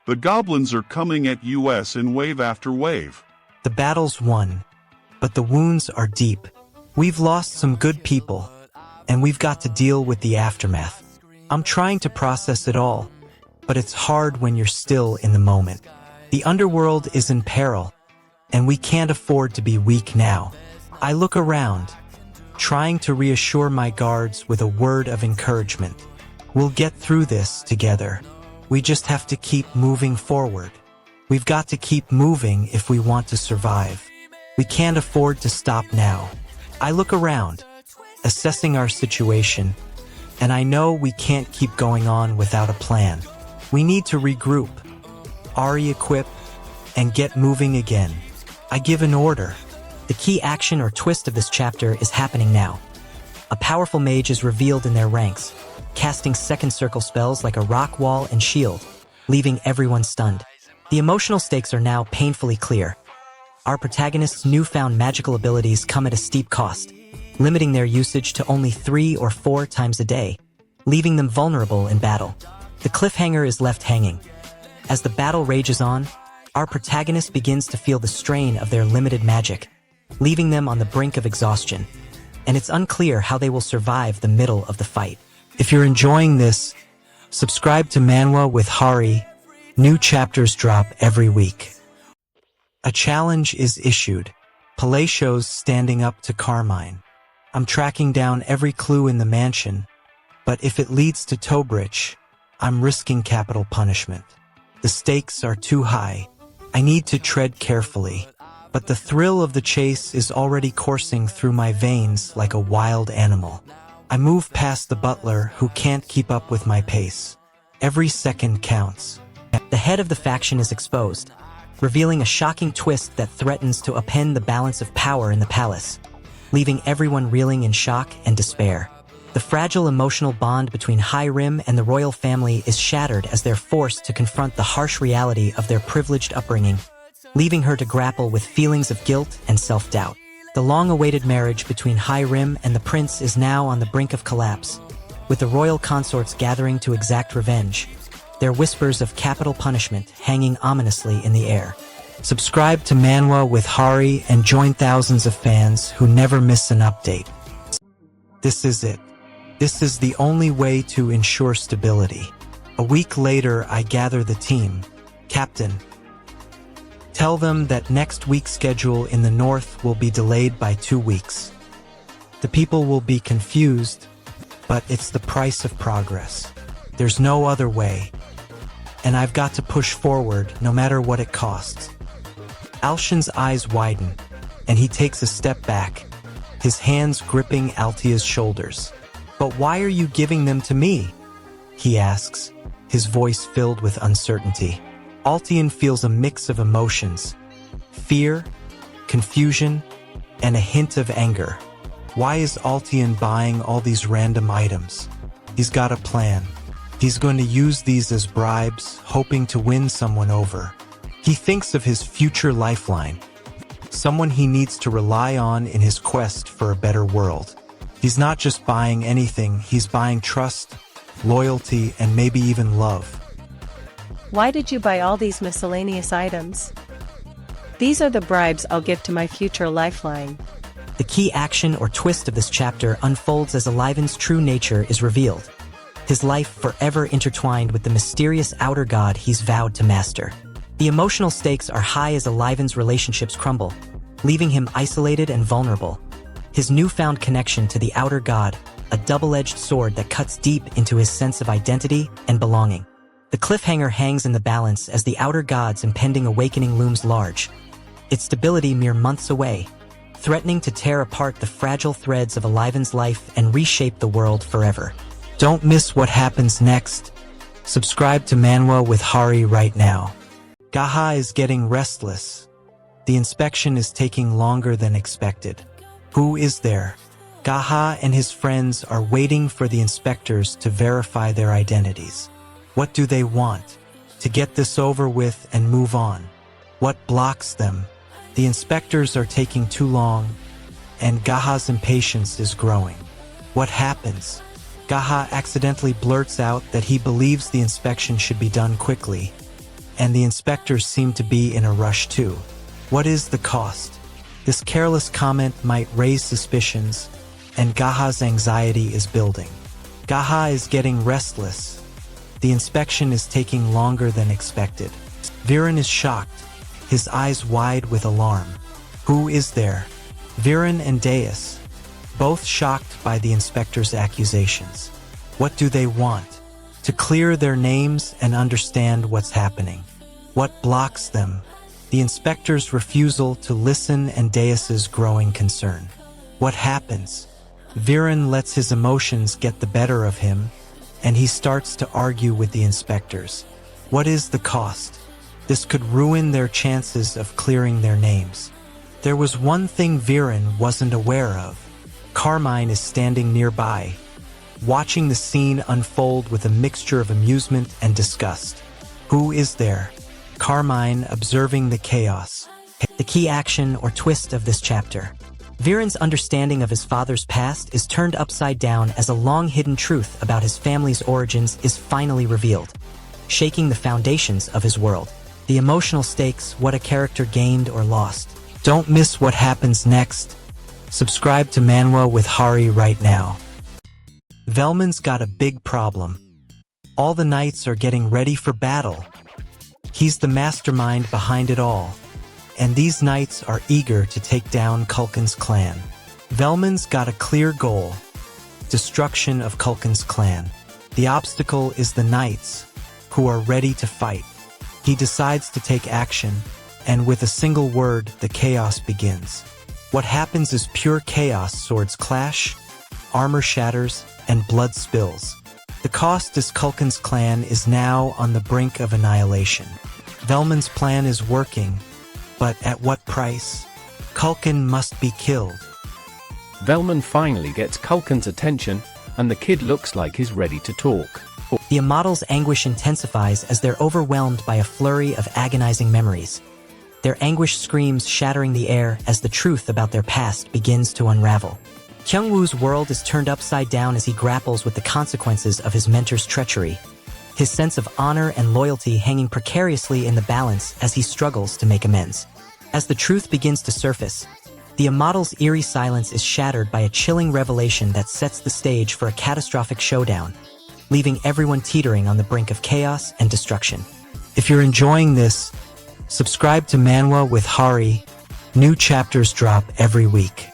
The goblins are coming at us in wave after wave. The battle's won, but the wounds are deep. We've lost some good people, and we've got to deal with the aftermath. I'm trying to process it all, but it's hard when you're still in the moment. The underworld is in peril, and we can't afford to be weak now. I look around, trying to reassure my guards with a word of encouragement. We'll get through this together. We just have to keep moving forward. We've got to keep moving if we want to survive. We can't afford to stop now. I look around, assessing our situation, and I know we can't keep going on without a plan. We need to regroup, re-equip, and get moving again. I give an order. The key action or twist of this chapter is happening now. A powerful mage is revealed in their ranks, casting second circle spells like a rock wall and shield, leaving everyone stunned. The emotional stakes are now painfully clear. Our protagonist's newfound magical abilities come at a steep cost, limiting their usage to only 3 or 4 times a day, leaving them vulnerable in battle. The cliffhanger is left hanging. As the battle rages on, our protagonist begins to feel the strain of their limited magic, leaving them on the brink of exhaustion, and it's unclear how they will survive the middle of the fight. If you're enjoying this, subscribe to Manwa with Hari. New chapters drop every week. A challenge is issued. Plea shows standing up to Carmine. I'm tracking down every clue in the mansion, but if it leads to Tobrich, I'm risking capital punishment. The stakes are too high. I need to tread carefully, but the thrill of the chase is already coursing through my veins like a wild animal. I move past the butler who can't keep up with my pace. Every second counts. The head of the faction is exposed, revealing a shocking twist that threatens to upend the balance of power in the palace, leaving everyone reeling in shock and despair. The fragile emotional bond between High Rim and the royal family is shattered as they're forced to confront the harsh reality of their privileged upbringing, leaving her to grapple with feelings of guilt and self-doubt. The long-awaited marriage between High Rim and the prince is now on the brink of collapse, with the royal consorts gathering to exact revenge, their whispers of capital punishment hanging ominously in the air. Subscribe to Manwa with Hari and join thousands of fans who never miss an update. This is it. This is the only way to ensure stability. A week later, I gather the team. Captain, tell them that next week's schedule in the north will be delayed by 2 weeks. The people will be confused, but it's the price of progress. There's no other way. And I've got to push forward no matter what it costs. Alshin's eyes widen, and he takes a step back, his hands gripping Altia's shoulders. But why are you giving them to me? He asks, his voice filled with uncertainty. Altian feels a mix of emotions: fear, confusion, and a hint of anger. Why is Altian buying all these random items? He's got a plan. He's going to use these as bribes, hoping to win someone over. He thinks of his future lifeline, someone he needs to rely on in his quest for a better world. He's not just buying anything, he's buying trust, loyalty, and maybe even love. Why did you buy all these miscellaneous items? These are the bribes I'll give to my future lifeline. The key action or twist of this chapter unfolds as Aliven's true nature is revealed. his life forever intertwined with the mysterious outer god he's vowed to master. The emotional stakes are high as Aliven's relationships crumble, leaving him isolated and vulnerable. His newfound connection to the outer god, a double-edged sword that cuts deep into his sense of identity and belonging. The cliffhanger hangs in the balance as the outer god's impending awakening looms large, its stability mere months away, threatening to tear apart the fragile threads of Aliven's life and reshape the world forever. Don't miss what happens next. Subscribe to Manwa with Hari right now. Gaha is getting restless. The inspection is taking longer than expected. Who is there? Gaha and his friends are waiting for the inspectors to verify their identities. What do they want? To get this over with and move on. What blocks them? The inspectors are taking too long, and Gaha's impatience is growing. What happens? Gaha accidentally blurts out that he believes the inspection should be done quickly, and the inspectors seem to be in a rush too. What is the cost? This careless comment might raise suspicions, and Gaha's anxiety is building. Gaha is getting restless. The inspection is taking longer than expected. Viren is shocked, his eyes wide with alarm. Who is there? Viren and Deus, both shocked by the inspector's accusations. What do they want? To clear their names and understand what's happening. What blocks them? The inspector's refusal to listen and Deus's growing concern. What happens? Viren lets his emotions get the better of him, and he starts to argue with the inspectors. What is the cost? This could ruin their chances of clearing their names. There was one thing Viren wasn't aware of. Carmine is standing nearby, watching the scene unfold with a mixture of amusement and disgust. Who is there? Carmine observing the chaos. The key action or twist of this chapter. Viren's understanding of his father's past is turned upside down as a long-hidden truth about his family's origins is finally revealed, shaking the foundations of his world. The emotional stakes, what a character gained or lost. Don't miss what happens next. Subscribe to Manwa with Hari right now. Velman's got a big problem. All the knights are getting ready for battle. He's the mastermind behind it all, and these knights are eager to take down Culkin's clan. Velman's got a clear goal: destruction of Culkin's clan. The obstacle is the knights, who are ready to fight. He decides to take action, and with a single word, the chaos begins. What happens is pure chaos. Swords clash, armor shatters, and blood spills. The cost is Culkin's clan is now on the brink of annihilation. Velman's plan is working, but at what price? Culkin must be killed. Velman finally gets Culkin's attention, and the kid looks like he's ready to talk. The Amadel's anguish intensifies as they're overwhelmed by a flurry of agonizing memories. Their anguish screams shattering the air as the truth about their past begins to unravel. Kyungwoo's world is turned upside down as he grapples with the consequences of his mentor's treachery, his sense of honor and loyalty hanging precariously in the balance as he struggles to make amends. As the truth begins to surface, the Amadel's eerie silence is shattered by a chilling revelation that sets the stage for a catastrophic showdown, leaving everyone teetering on the brink of chaos and destruction. If you're enjoying this, subscribe to Manwa with Hari. New chapters drop every week.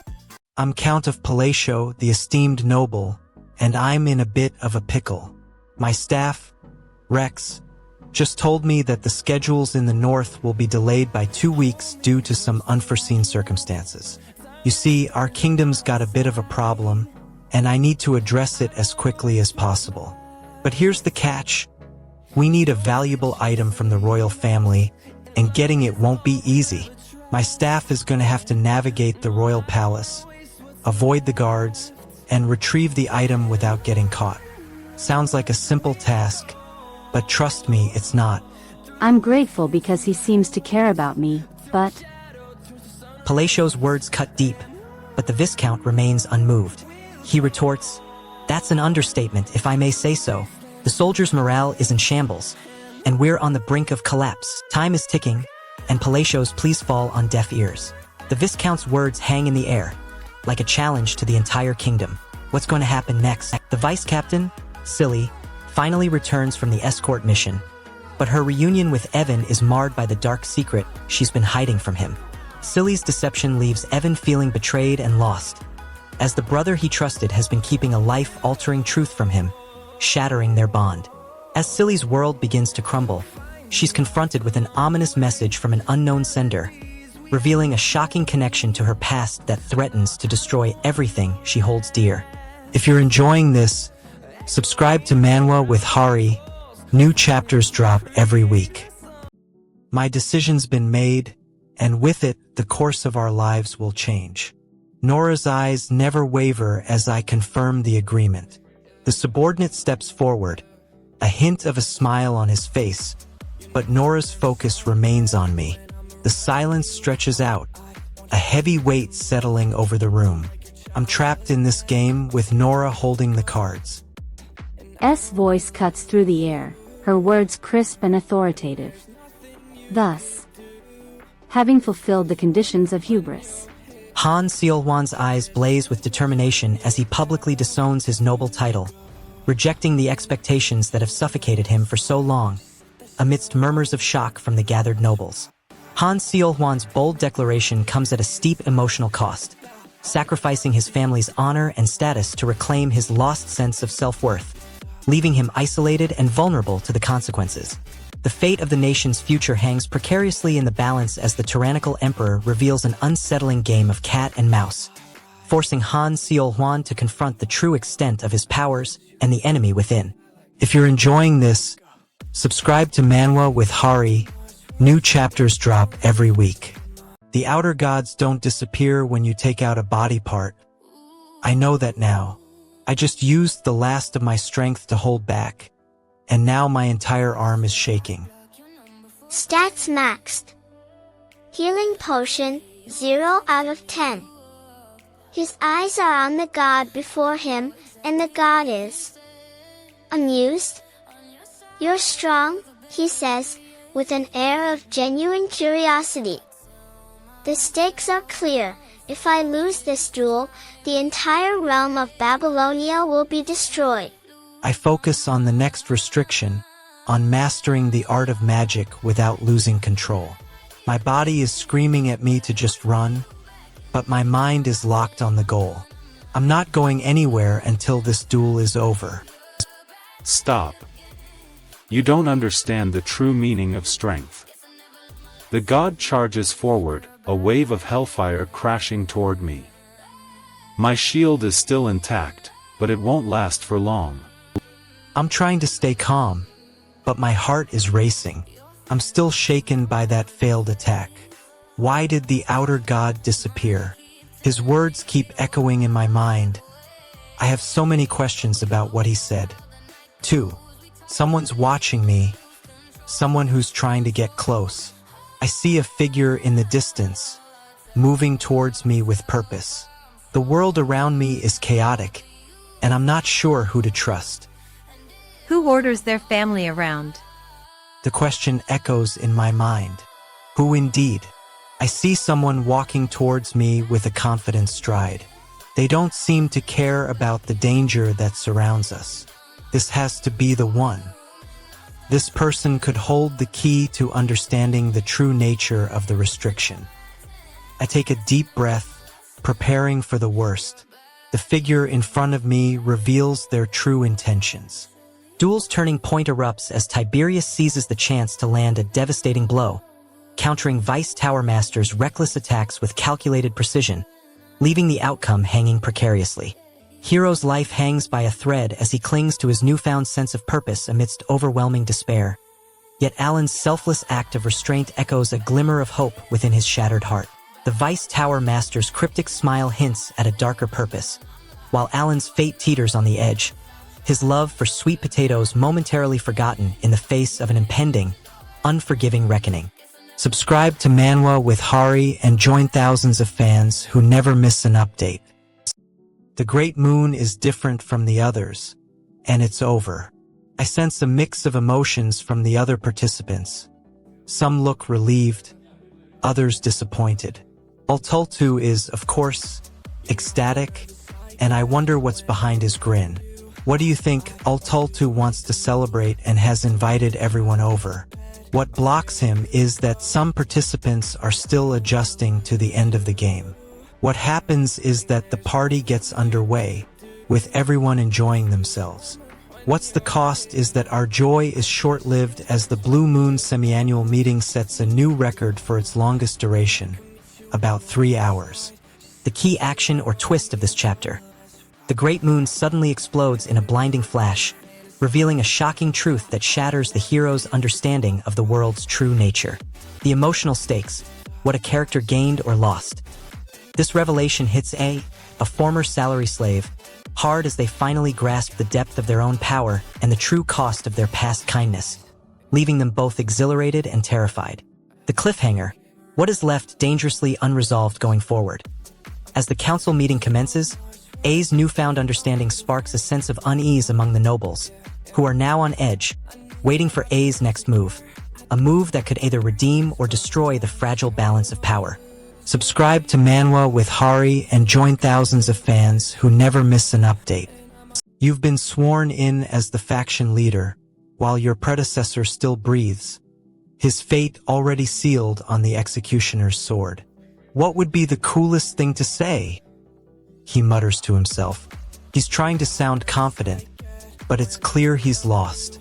I'm Count of Palatio, the esteemed noble, and I'm in a bit of a pickle. My staff, Rex, just told me that the schedules in the north will be delayed by 2 weeks due to some unforeseen circumstances. You see, our kingdom's got a bit of a problem, and I need to address it as quickly as possible. But here's the catch. We need a valuable item from the royal family, and getting it won't be easy. My staff is going to have to navigate the royal palace, avoid the guards, and retrieve the item without getting caught. Sounds like a simple task, but trust me, it's not. I'm grateful because he seems to care about me, but... Palatio's words cut deep, but the Viscount remains unmoved. He retorts, "That's an understatement, if I may say so. The soldiers' morale is in shambles, and we're on the brink of collapse. Time is ticking, and Palatio's pleas fall on deaf ears." The Viscount's words hang in the air, like a challenge to the entire kingdom. What's going to happen next? The vice captain, Silly, finally returns from the escort mission, but her reunion with Evan is marred by the dark secret she's been hiding from him. Silly's deception leaves Evan feeling betrayed and lost, as the brother he trusted has been keeping a life-altering truth from him, shattering their bond. As Silly's world begins to crumble, she's confronted with an ominous message from an unknown sender, revealing a shocking connection to her past that threatens to destroy everything she holds dear. If you're enjoying this, subscribe to Manwa with Hari. New chapters drop every week. My decision's been made, and with it, the course of our lives will change. Nora's eyes never waver as I confirm the agreement. The subordinate steps forward, a hint of a smile on his face, but Nora's focus remains on me. The silence stretches out, a heavy weight settling over the room. I'm trapped in this game with Nora holding the cards. S voice cuts through the air, her words crisp and authoritative. Thus, having fulfilled the conditions of hubris. Han Seolhwan's eyes blaze with determination as he publicly disowns his noble title, rejecting the expectations that have suffocated him for so long, amidst murmurs of shock from the gathered nobles. Han Seolhwan's bold declaration comes at a steep emotional cost, sacrificing his family's honor and status to reclaim his lost sense of self-worth, leaving him isolated and vulnerable to the consequences. The fate of the nation's future hangs precariously in the balance as the tyrannical emperor reveals an unsettling game of cat and mouse, forcing Han Seolhwan to confront the true extent of his powers and the enemy within. If you're enjoying this, subscribe to Manwa with Hari. New chapters drop every week. The outer gods don't disappear when you take out a body part. I know that now. I just used the last of my strength to hold back, and now my entire arm is shaking. Stats maxed. Healing potion, 0 out of 10. His eyes are on the god before him, and the god is amused. You're strong, he says, with an air of genuine curiosity. The stakes are clear. If I lose this duel, the entire realm of Babylonia will be destroyed. I focus on the next restriction, on mastering the art of magic without losing control. My body is screaming at me to just run, but my mind is locked on the goal. I'm not going anywhere until this duel is over. Stop. You don't understand the true meaning of strength. The god charges forward, a wave of hellfire crashing toward me. My shield is still intact, but it won't last for long. I'm trying to stay calm, but my heart is racing. I'm still shaken by that failed attack. Why did the outer god disappear? His words keep echoing in my mind. I have so many questions about what he said. 2. Someone's watching me. Someone who's trying to get close. I see a figure in the distance, moving towards me with purpose. The world around me is chaotic, and I'm not sure who to trust. Who orders their family around? The question echoes in my mind. Who indeed? I see someone walking towards me with a confident stride. They don't seem to care about the danger that surrounds us. This has to be the one. This person could hold the key to understanding the true nature of the restriction. I take a deep breath, preparing for the worst. The figure in front of me reveals their true intentions. Duel's turning point erupts as Tiberius seizes the chance to land a devastating blow, countering Vice Tower Master's reckless attacks with calculated precision, leaving the outcome hanging precariously. Hero's life hangs by a thread as he clings to his newfound sense of purpose amidst overwhelming despair. Yet Alan's selfless act of restraint echoes a glimmer of hope within his shattered heart. The Vice Tower Master's cryptic smile hints at a darker purpose, while Alan's fate teeters on the edge, his love for sweet potatoes momentarily forgotten in the face of an impending, unforgiving reckoning. Subscribe to Manwa with Hari and join thousands of fans who never miss an update. The Great Moon is different from the others, and it's over. I sense a mix of emotions from the other participants. Some look relieved, others disappointed. Ultultu is, of course, ecstatic, and I wonder what's behind his grin. What do you think? Ultultu wants to celebrate and has invited everyone over. What blocks him is that some participants are still adjusting to the end of the game. What happens is that the party gets underway, with everyone enjoying themselves. What's the cost is that our joy is short-lived as the Blue Moon semi-annual meeting sets a new record for its longest duration, about 3 hours. The key action or twist of this chapter. The Great Moon suddenly explodes in a blinding flash, revealing a shocking truth that shatters the hero's understanding of the world's true nature. The emotional stakes, what a character gained or lost. This revelation hits a former salary slave, hard as they finally grasp the depth of their own power and the true cost of their past kindness, leaving them both exhilarated and terrified. The cliffhanger, what is left dangerously unresolved going forward. As the council meeting commences, A's newfound understanding sparks a sense of unease among the nobles, who are now on edge, waiting for A's next move, a move that could either redeem or destroy the fragile balance of power. Subscribe to Manwa with Hari and join thousands of fans who never miss an update. You've been sworn in as the faction leader, while your predecessor still breathes, his fate already sealed on the executioner's sword. What would be the coolest thing to say? He mutters to himself. He's trying to sound confident, but it's clear he's lost.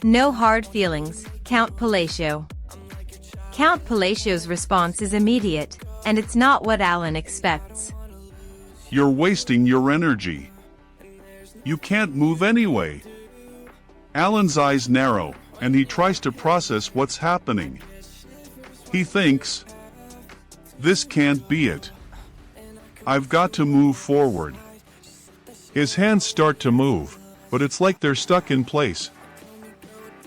No hard feelings, Count Palacio. Count Palacio's response is immediate, and it's not what Alan expects. You're wasting your energy. You can't move anyway. Alan's eyes narrow, and he tries to process what's happening. He thinks, this can't be it. I've got to move forward. His hands start to move, but it's like they're stuck in place.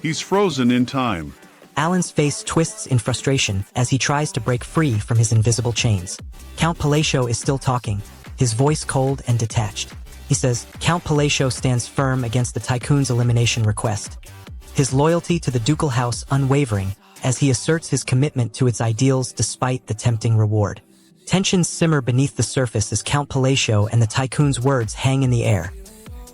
He's frozen in time. Alan's face twists in frustration as he tries to break free from his invisible chains. Count Palacio is still talking, his voice cold and detached. He says, Count Palacio stands firm against the Tycoon's elimination request, his loyalty to the ducal house unwavering as he asserts his commitment to its ideals despite the tempting reward. Tensions simmer beneath the surface as Count Palacio and the Tycoon's words hang in the air,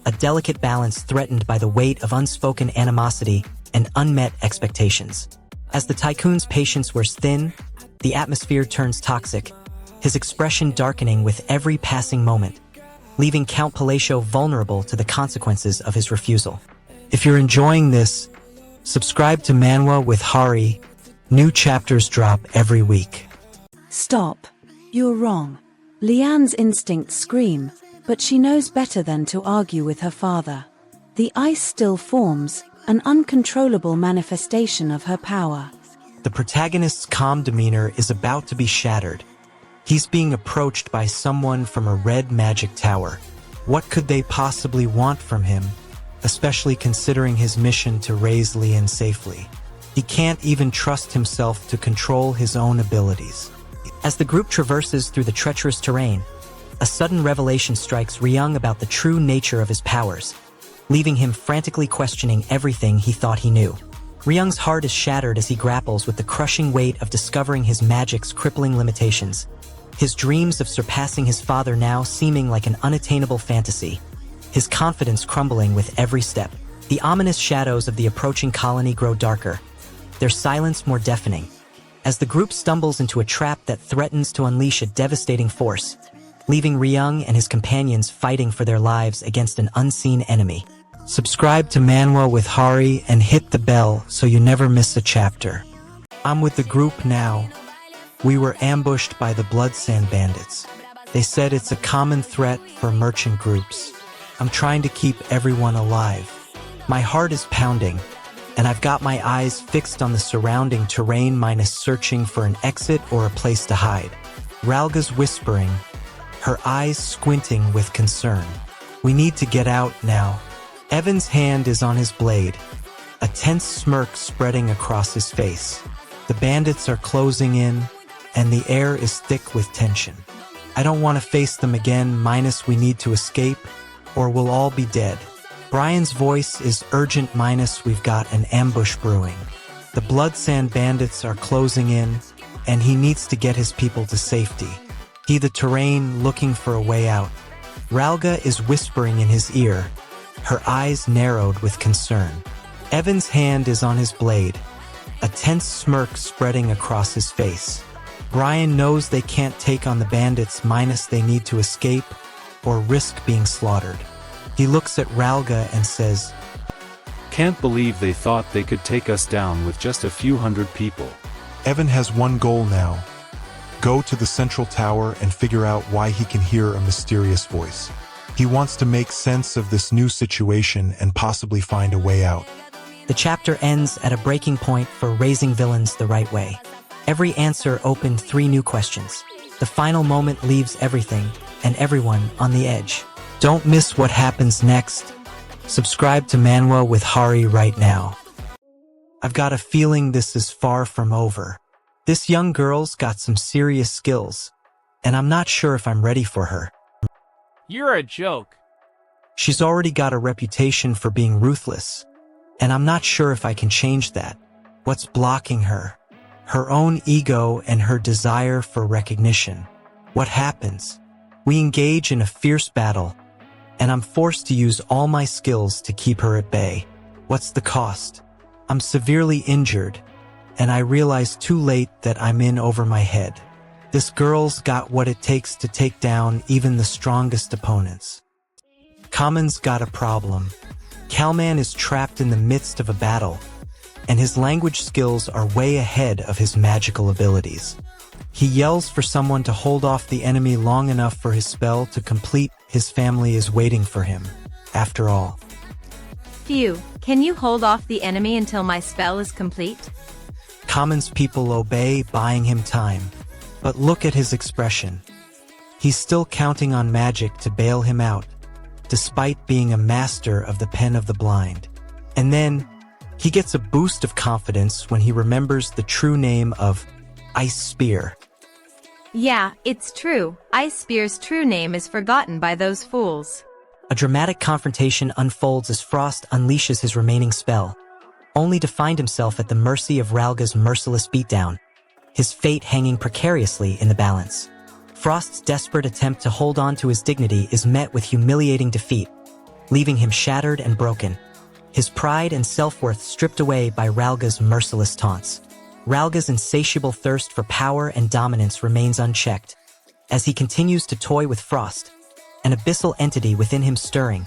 a delicate balance threatened by the weight of unspoken animosity and unmet expectations. As the Tycoon's patience wears thin, the atmosphere turns toxic, his expression darkening with every passing moment, leaving Count Palacio vulnerable to the consequences of his refusal. If you're enjoying this, subscribe to Manwa with Hari. New chapters drop every week. Stop. You're wrong. Leanne's instincts scream, but she knows better than to argue with her father. The ice still forms, an uncontrollable manifestation of her power. The protagonist's calm demeanor is about to be shattered. He's being approached by someone from a red magic tower. What could they possibly want from him, especially considering his mission to raise Leanne safely? He can't even trust himself to control his own abilities. As the group traverses through the treacherous terrain, a sudden revelation strikes Ryung about the true nature of his powers, leaving him frantically questioning everything he thought he knew. Ryung's heart is shattered as he grapples with the crushing weight of discovering his magic's crippling limitations, his dreams of surpassing his father now seeming like an unattainable fantasy, his confidence crumbling with every step. The ominous shadows of the approaching colony grow darker, their silence more deafening, as the group stumbles into a trap that threatens to unleash a devastating force, leaving Ryung and his companions fighting for their lives against an unseen enemy. Subscribe to Manwa with Hari and hit the bell so you never miss a chapter. I'm with the group now. We were ambushed by the Bloodsand Bandits. They said it's a common threat for merchant groups. I'm trying to keep everyone alive. My heart is pounding, and I've got my eyes fixed on the surrounding terrain minus searching for an exit or a place to hide. Ralga's whispering, her eyes squinting with concern. We need to get out now. Evan's hand is on his blade, a tense smirk spreading across his face. The bandits are closing in, and the air is thick with tension. I don't want to face them again minus we need to escape, or we'll all be dead. Brian's voice is urgent minus we've got an ambush brewing. The Bloodsand Bandits are closing in, and he needs to get his people to safety. He the terrain looking for a way out. Ralga is whispering in his ear, her eyes narrowed with concern. Evan's hand is on his blade, a tense smirk spreading across his face. Brian knows they can't take on the bandits minus they need to escape or risk being slaughtered. He looks at Ralga and says, Can't believe they thought they could take us down with just a few hundred people. Evan has one goal now. Go to the central tower and figure out why he can hear a mysterious voice. He wants to make sense of this new situation and possibly find a way out. The chapter ends at a breaking point for raising villains the right way. Every answer opened 3 new questions. The final moment leaves everything and everyone on the edge. Don't miss what happens next. Subscribe to Manwa with Hari right now. I've got a feeling this is far from over. This young girl's got some serious skills, and I'm not sure if I'm ready for her. You're a joke. She's already got a reputation for being ruthless, and I'm not sure if I can change that. What's blocking her? Her own ego and her desire for recognition. What happens? We engage in a fierce battle, and I'm forced to use all my skills to keep her at bay. What's the cost? I'm severely injured, and I realize too late that I'm in over my head. This girl's got what it takes to take down even the strongest opponents. Common's got a problem. Calman is trapped in the midst of a battle, and his language skills are way ahead of his magical abilities. He yells for someone to hold off the enemy long enough for his spell to complete. His family is waiting for him, after all. Phew, can you hold off the enemy until my spell is complete? Common's people obey, buying him time. But look at his expression. He's still counting on magic to bail him out, despite being a master of the pen of the blind. And then, he gets a boost of confidence when he remembers the true name of Ice Spear. Yeah, it's true. Ice Spear's true name is forgotten by those fools. A dramatic confrontation unfolds as Frost unleashes his remaining spell, only to find himself at the mercy of Ralga's merciless beatdown, his fate hanging precariously in the balance. Frost's desperate attempt to hold on to his dignity is met with humiliating defeat, leaving him shattered and broken, his pride and self-worth stripped away by Ralga's merciless taunts. Ralga's insatiable thirst for power and dominance remains unchecked, as he continues to toy with Frost, an abyssal entity within him stirring,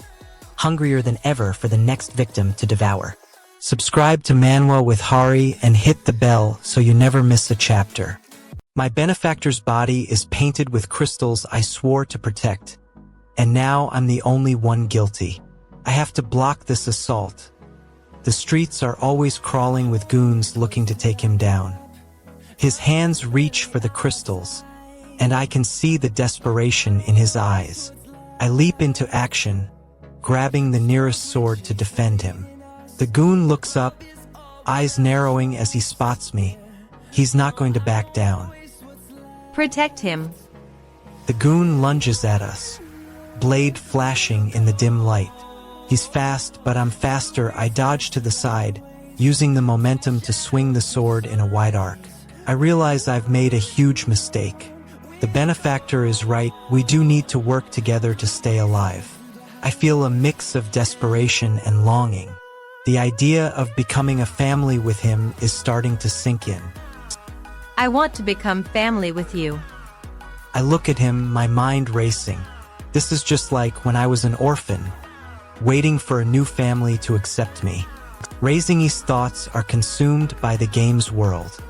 hungrier than ever for the next victim to devour. Subscribe to Manwa with Hari and hit the bell so you never miss a chapter. My benefactor's body is painted with crystals I swore to protect, and now I'm the only one guilty. I have to block this assault. The streets are always crawling with goons looking to take him down. His hands reach for the crystals, and I can see the desperation in his eyes. I leap into action, grabbing the nearest sword to defend him. The goon looks up, eyes narrowing as he spots me. He's not going to back down. Protect him. The goon lunges at us, blade flashing in the dim light. He's fast, but I'm faster. I dodge to the side, using the momentum to swing the sword in a wide arc. I realize I've made a huge mistake. The benefactor is right, we do need to work together to stay alive. I feel a mix of desperation and longing. The idea of becoming a family with him is starting to sink in. I want to become family with you. I look at him, my mind racing. This is just like when I was an orphan, waiting for a new family to accept me. Raising's thoughts are consumed by the game's world.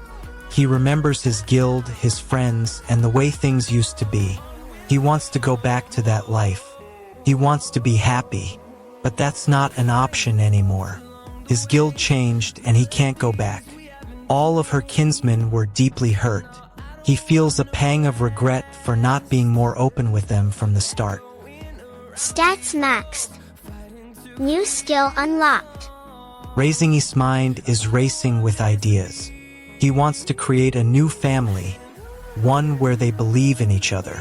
He remembers his guild, his friends, and the way things used to be. He wants to go back to that life. He wants to be happy, but that's not an option anymore. His guild changed and he can't go back. All of her kinsmen were deeply hurt. He feels a pang of regret for not being more open with them from the start. Stats maxed. New skill unlocked. Raising's mind is racing with ideas. He wants to create a new family, one where they believe in each other.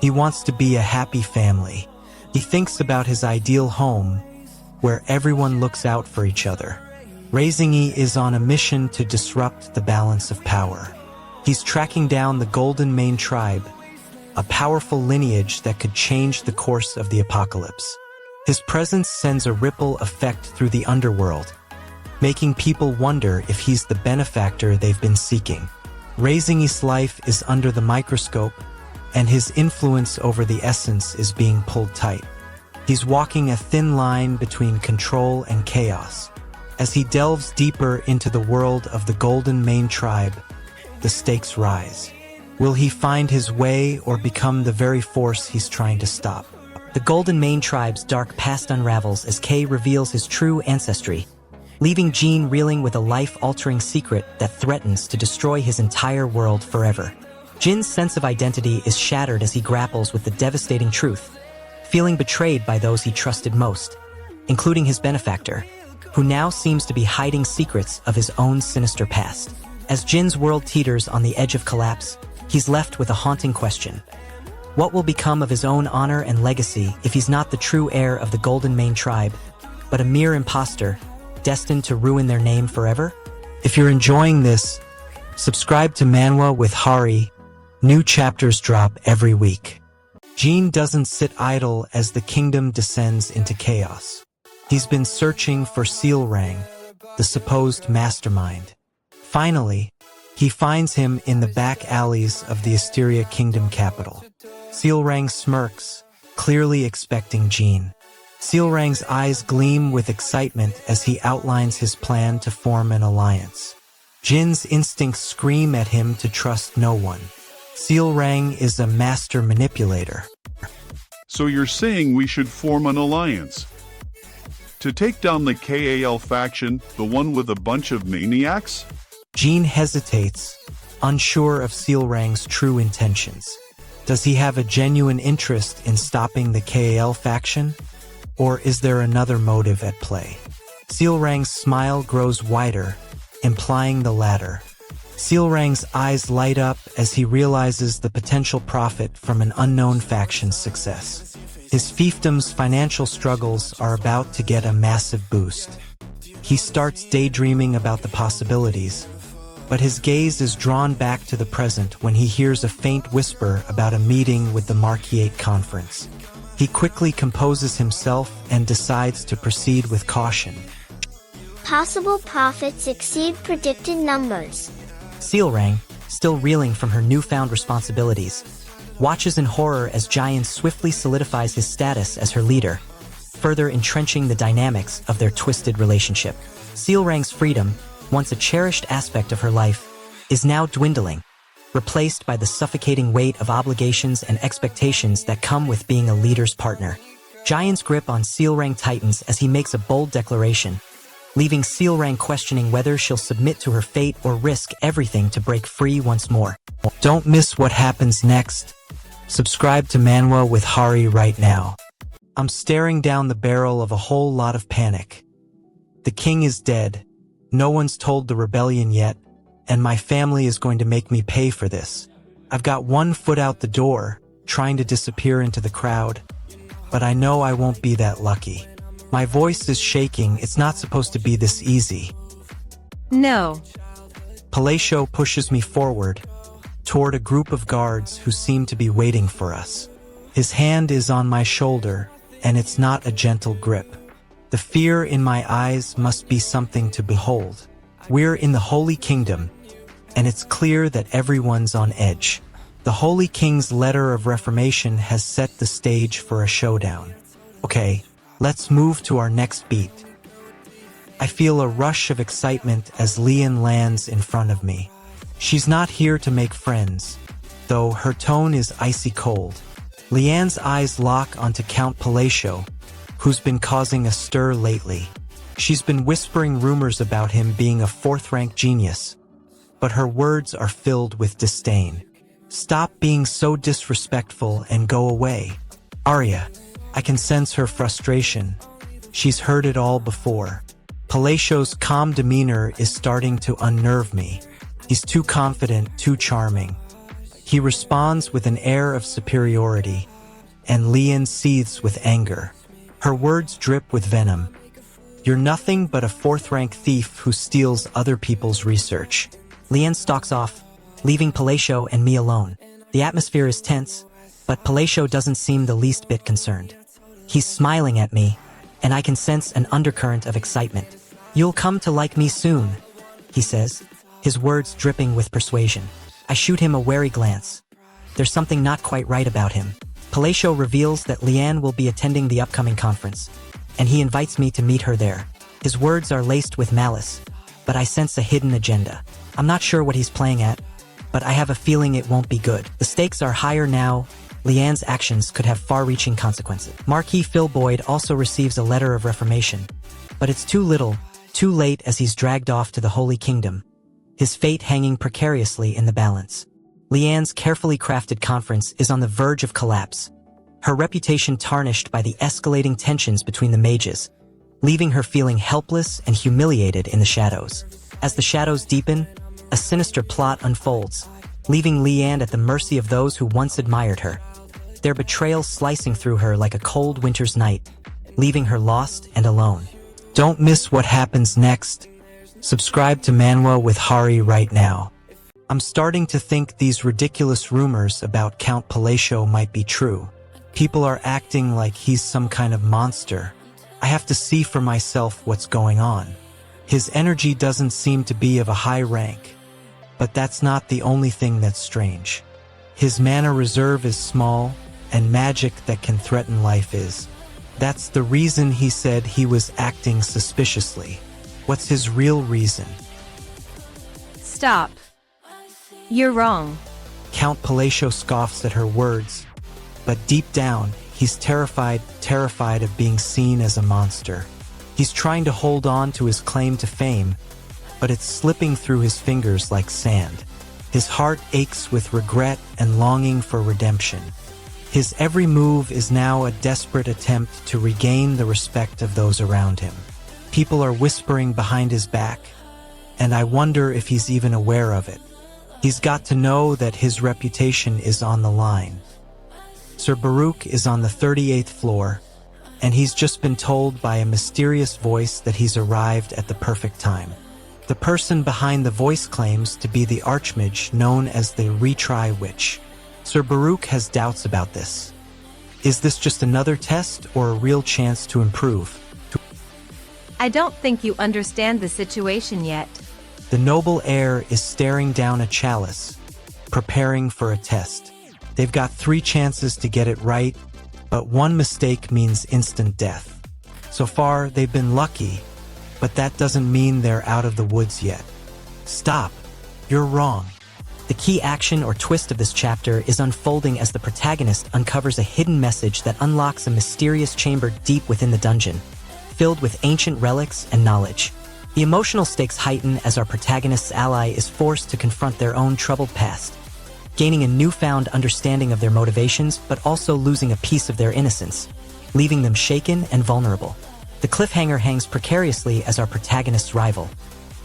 He wants to be a happy family. He thinks about his ideal home, where everyone looks out for each other. Raising is on a mission to disrupt the balance of power. He's tracking down the Golden Mane tribe, a powerful lineage that could change the course of the apocalypse. His presence sends a ripple effect through the underworld, making people wonder if he's the benefactor they've been seeking. Raising his life is under the microscope, and his influence over the essence is being pulled tight. He's walking a thin line between control and chaos. As he delves deeper into the world of the Golden Mane tribe, the stakes rise. Will he find his way or become the very force he's trying to stop? The Golden Mane tribe's dark past unravels as Kay reveals his true ancestry, leaving Jean reeling with a life-altering secret that threatens to destroy his entire world forever. Jin's sense of identity is shattered as he grapples with the devastating truth, feeling betrayed by those he trusted most, including his benefactor, who now seems to be hiding secrets of his own sinister past. As Jin's world teeters on the edge of collapse, he's left with a haunting question. What will become of his own honor and legacy if he's not the true heir of the Golden Mane tribe, but a mere imposter, destined to ruin their name forever? If you're enjoying this, subscribe to Manwa with Hari. New chapters drop every week. Jean doesn't sit idle as the kingdom descends into chaos. He's been searching for Savoring, the supposed mastermind. Finally, he finds him in the back alleys of the Asteria Kingdom capital. Savoring smirks, clearly expecting Jean. Savoring's eyes gleam with excitement as he outlines his plan to form an alliance. Jin's instincts scream at him to trust no one. Savoring is a master manipulator. So you're saying we should form an alliance? To take down the KAL faction, the one with a bunch of maniacs? Jean hesitates, unsure of Savoring's true intentions. Does he have a genuine interest in stopping the KAL faction? Or is there another motive at play? Savoring's smile grows wider, implying the latter. Savoring's eyes light up as he realizes the potential profit from an unknown faction's success. His fiefdom's financial struggles are about to get a massive boost. He starts daydreaming about the possibilities, but his gaze is drawn back to the present when he hears a faint whisper about a meeting with the Marquiate Conference. He quickly composes himself and decides to proceed with caution. Possible profits exceed predicted numbers. Savoring, still reeling from her newfound responsibilities, watches in horror as Giant swiftly solidifies his status as her leader, further entrenching the dynamics of their twisted relationship. Savoring's freedom, once a cherished aspect of her life, is now dwindling, replaced by the suffocating weight of obligations and expectations that come with being a leader's partner. Giant's grip on Savoring tightens as he makes a bold declaration, leaving Savoring questioning whether she'll submit to her fate or risk everything to break free once more. Don't miss what happens next. Subscribe to Manwa with Hari right now. I'm staring down the barrel of a whole lot of panic. The king is dead. No one's told the rebellion yet, and my family is going to make me pay for this. I've got one foot out the door, trying to disappear into the crowd, but I know I won't be that lucky. My voice is shaking. It's not supposed to be this easy. No. Palacio pushes me forward, toward a group of guards who seem to be waiting for us. His hand is on my shoulder, and it's not a gentle grip. The fear in my eyes must be something to behold. We're in the Holy Kingdom, and it's clear that everyone's on edge. The Holy King's letter of reformation has set the stage for a showdown. Okay, let's move to our next beat. I feel a rush of excitement as Leon lands in front of me. She's not here to make friends, though her tone is icy cold. Leanne's eyes lock onto Count Palacio, who's been causing a stir lately. She's been whispering rumors about him being a fourth-rank genius, but her words are filled with disdain. Stop being so disrespectful and go away. Arya, I can sense her frustration. She's heard it all before. Palacio's calm demeanor is starting to unnerve me. He's too confident, too charming. He responds with an air of superiority, and Leon seethes with anger. Her words drip with venom. You're nothing but a fourth-rank thief who steals other people's research. Leanne stalks off, leaving Palacio and me alone. The atmosphere is tense, but Palacio doesn't seem the least bit concerned. He's smiling at me, and I can sense an undercurrent of excitement. "You'll come to like me soon," he says, his words dripping with persuasion. I shoot him a wary glance. There's something not quite right about him. Palacio reveals that Leanne will be attending the upcoming conference, and he invites me to meet her there. His words are laced with malice, but I sense a hidden agenda. I'm not sure what he's playing at, but I have a feeling it won't be good. The stakes are higher now. Leanne's actions could have far-reaching consequences. Marquis Phil Boyd also receives a letter of reformation, but it's too little, too late as he's dragged off to the Holy Kingdom, his fate hanging precariously in the balance. Leanne's carefully crafted conference is on the verge of collapse, her reputation tarnished by the escalating tensions between the mages, leaving her feeling helpless and humiliated in the shadows. As the shadows deepen, a sinister plot unfolds, leaving Leanne at the mercy of those who once admired her, their betrayal slicing through her like a cold winter's night, leaving her lost and alone. Don't miss what happens next. Subscribe to Manwa with Hari right now. I'm starting to think these ridiculous rumors about Count Palacio might be true. People are acting like he's some kind of monster. I have to see for myself what's going on. His energy doesn't seem to be of a high rank, but that's not the only thing that's strange. His mana reserve is small, and magic that can threaten life is. That's the reason he said he was acting suspiciously. What's his real reason? Stop. You're wrong. Count Palacio scoffs at her words, but deep down, he's terrified of being seen as a monster. He's trying to hold on to his claim to fame, but it's slipping through his fingers like sand. His heart aches with regret and longing for redemption. His every move is now a desperate attempt to regain the respect of those around him. People are whispering behind his back, and I wonder if he's even aware of it. He's got to know that his reputation is on the line. Sir Baruch is on the 38th floor, and he's just been told by a mysterious voice that he's arrived at the perfect time. The person behind the voice claims to be the Archmage known as the Retry Witch. Sir Baruch has doubts about this. Is this just another test or a real chance to improve? I don't think you understand the situation yet. The noble heir is staring down a chalice, preparing for a test. They've got 3 chances to get it right, but one mistake means instant death. So far, they've been lucky, but that doesn't mean they're out of the woods yet. Stop. You're wrong. The key action or twist of this chapter is unfolding as the protagonist uncovers a hidden message that unlocks a mysterious chamber deep within the dungeon, filled with ancient relics and knowledge. The emotional stakes heighten as our protagonist's ally is forced to confront their own troubled past, gaining a newfound understanding of their motivations but also losing a piece of their innocence, leaving them shaken and vulnerable. The cliffhanger hangs precariously as our protagonist's rival,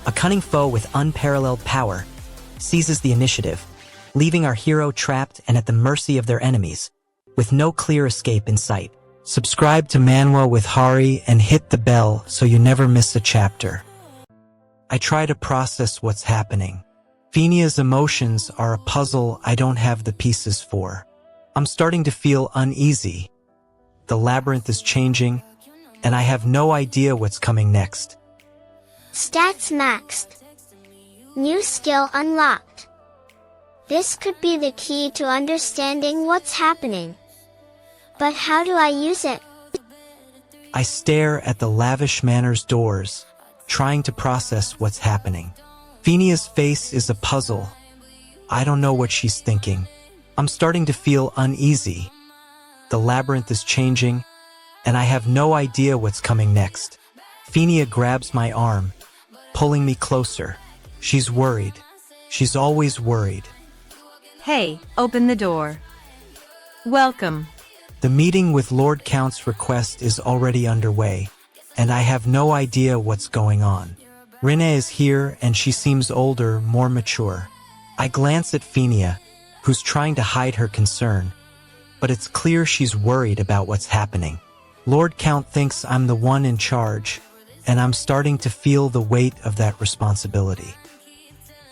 a cunning foe with unparalleled power, seizes the initiative, leaving our hero trapped and at the mercy of their enemies, with no clear escape in sight. Subscribe to Manwa with Hari and hit the bell so you never miss a chapter. I try to process what's happening. Fenia's emotions are a puzzle I don't have the pieces for. I'm starting to feel uneasy. The labyrinth is changing, and I have no idea what's coming next. Stats maxed. New skill unlocked. This could be the key to understanding what's happening. But how do I use it? I stare at the lavish manor's doors, trying to process what's happening. Fenia's face is a puzzle. I don't know what she's thinking. I'm starting to feel uneasy. The labyrinth is changing, and I have no idea what's coming next. Fenia grabs my arm, pulling me closer. She's worried. She's always worried. Hey, open the door. Welcome. The meeting with Lord Count's request is already underway, and I have no idea what's going on. Rinne is here, and she seems older, more mature. I glance at Fenia, who's trying to hide her concern, but it's clear she's worried about what's happening. Lord Count thinks I'm the one in charge, and I'm starting to feel the weight of that responsibility.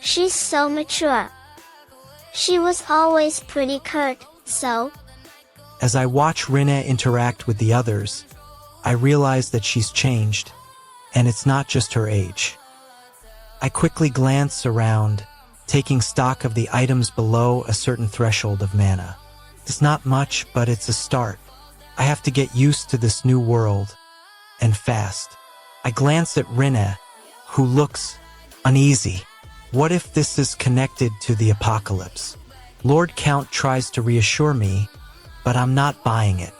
She's so mature. She was always pretty curt, so... As I watch Rinna interact with the others, I realize that she's changed, and it's not just her age. I quickly glance around, taking stock of the items below a certain threshold of mana. It's not much, but it's a start. I have to get used to this new world, and fast. I glance at Rinna, who looks uneasy. What if this is connected to the apocalypse? Lord Count tries to reassure me, but I'm not buying it.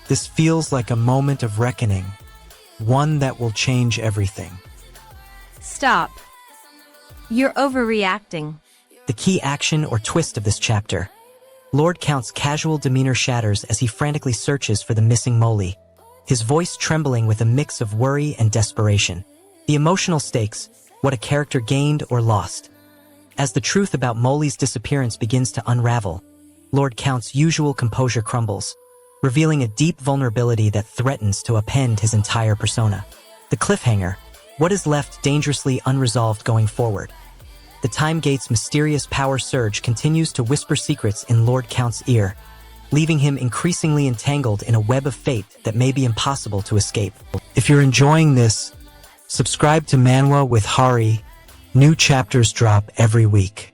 This feels like a moment of reckoning, one that will change everything. Stop. You're overreacting. The key action or twist of this chapter. Lord Count's casual demeanor shatters as he frantically searches for the missing Molly, his voice trembling with a mix of worry and desperation. The emotional stakes, what a character gained or lost. As the truth about Molly's disappearance begins to unravel, Lord Count's usual composure crumbles, revealing a deep vulnerability that threatens to upend his entire persona. The cliffhanger, what is left dangerously unresolved going forward. The Time Gate's mysterious power surge continues to whisper secrets in Lord Count's ear, leaving him increasingly entangled in a web of fate that may be impossible to escape. If you're enjoying this, subscribe to Manwa with Hari. New chapters drop every week.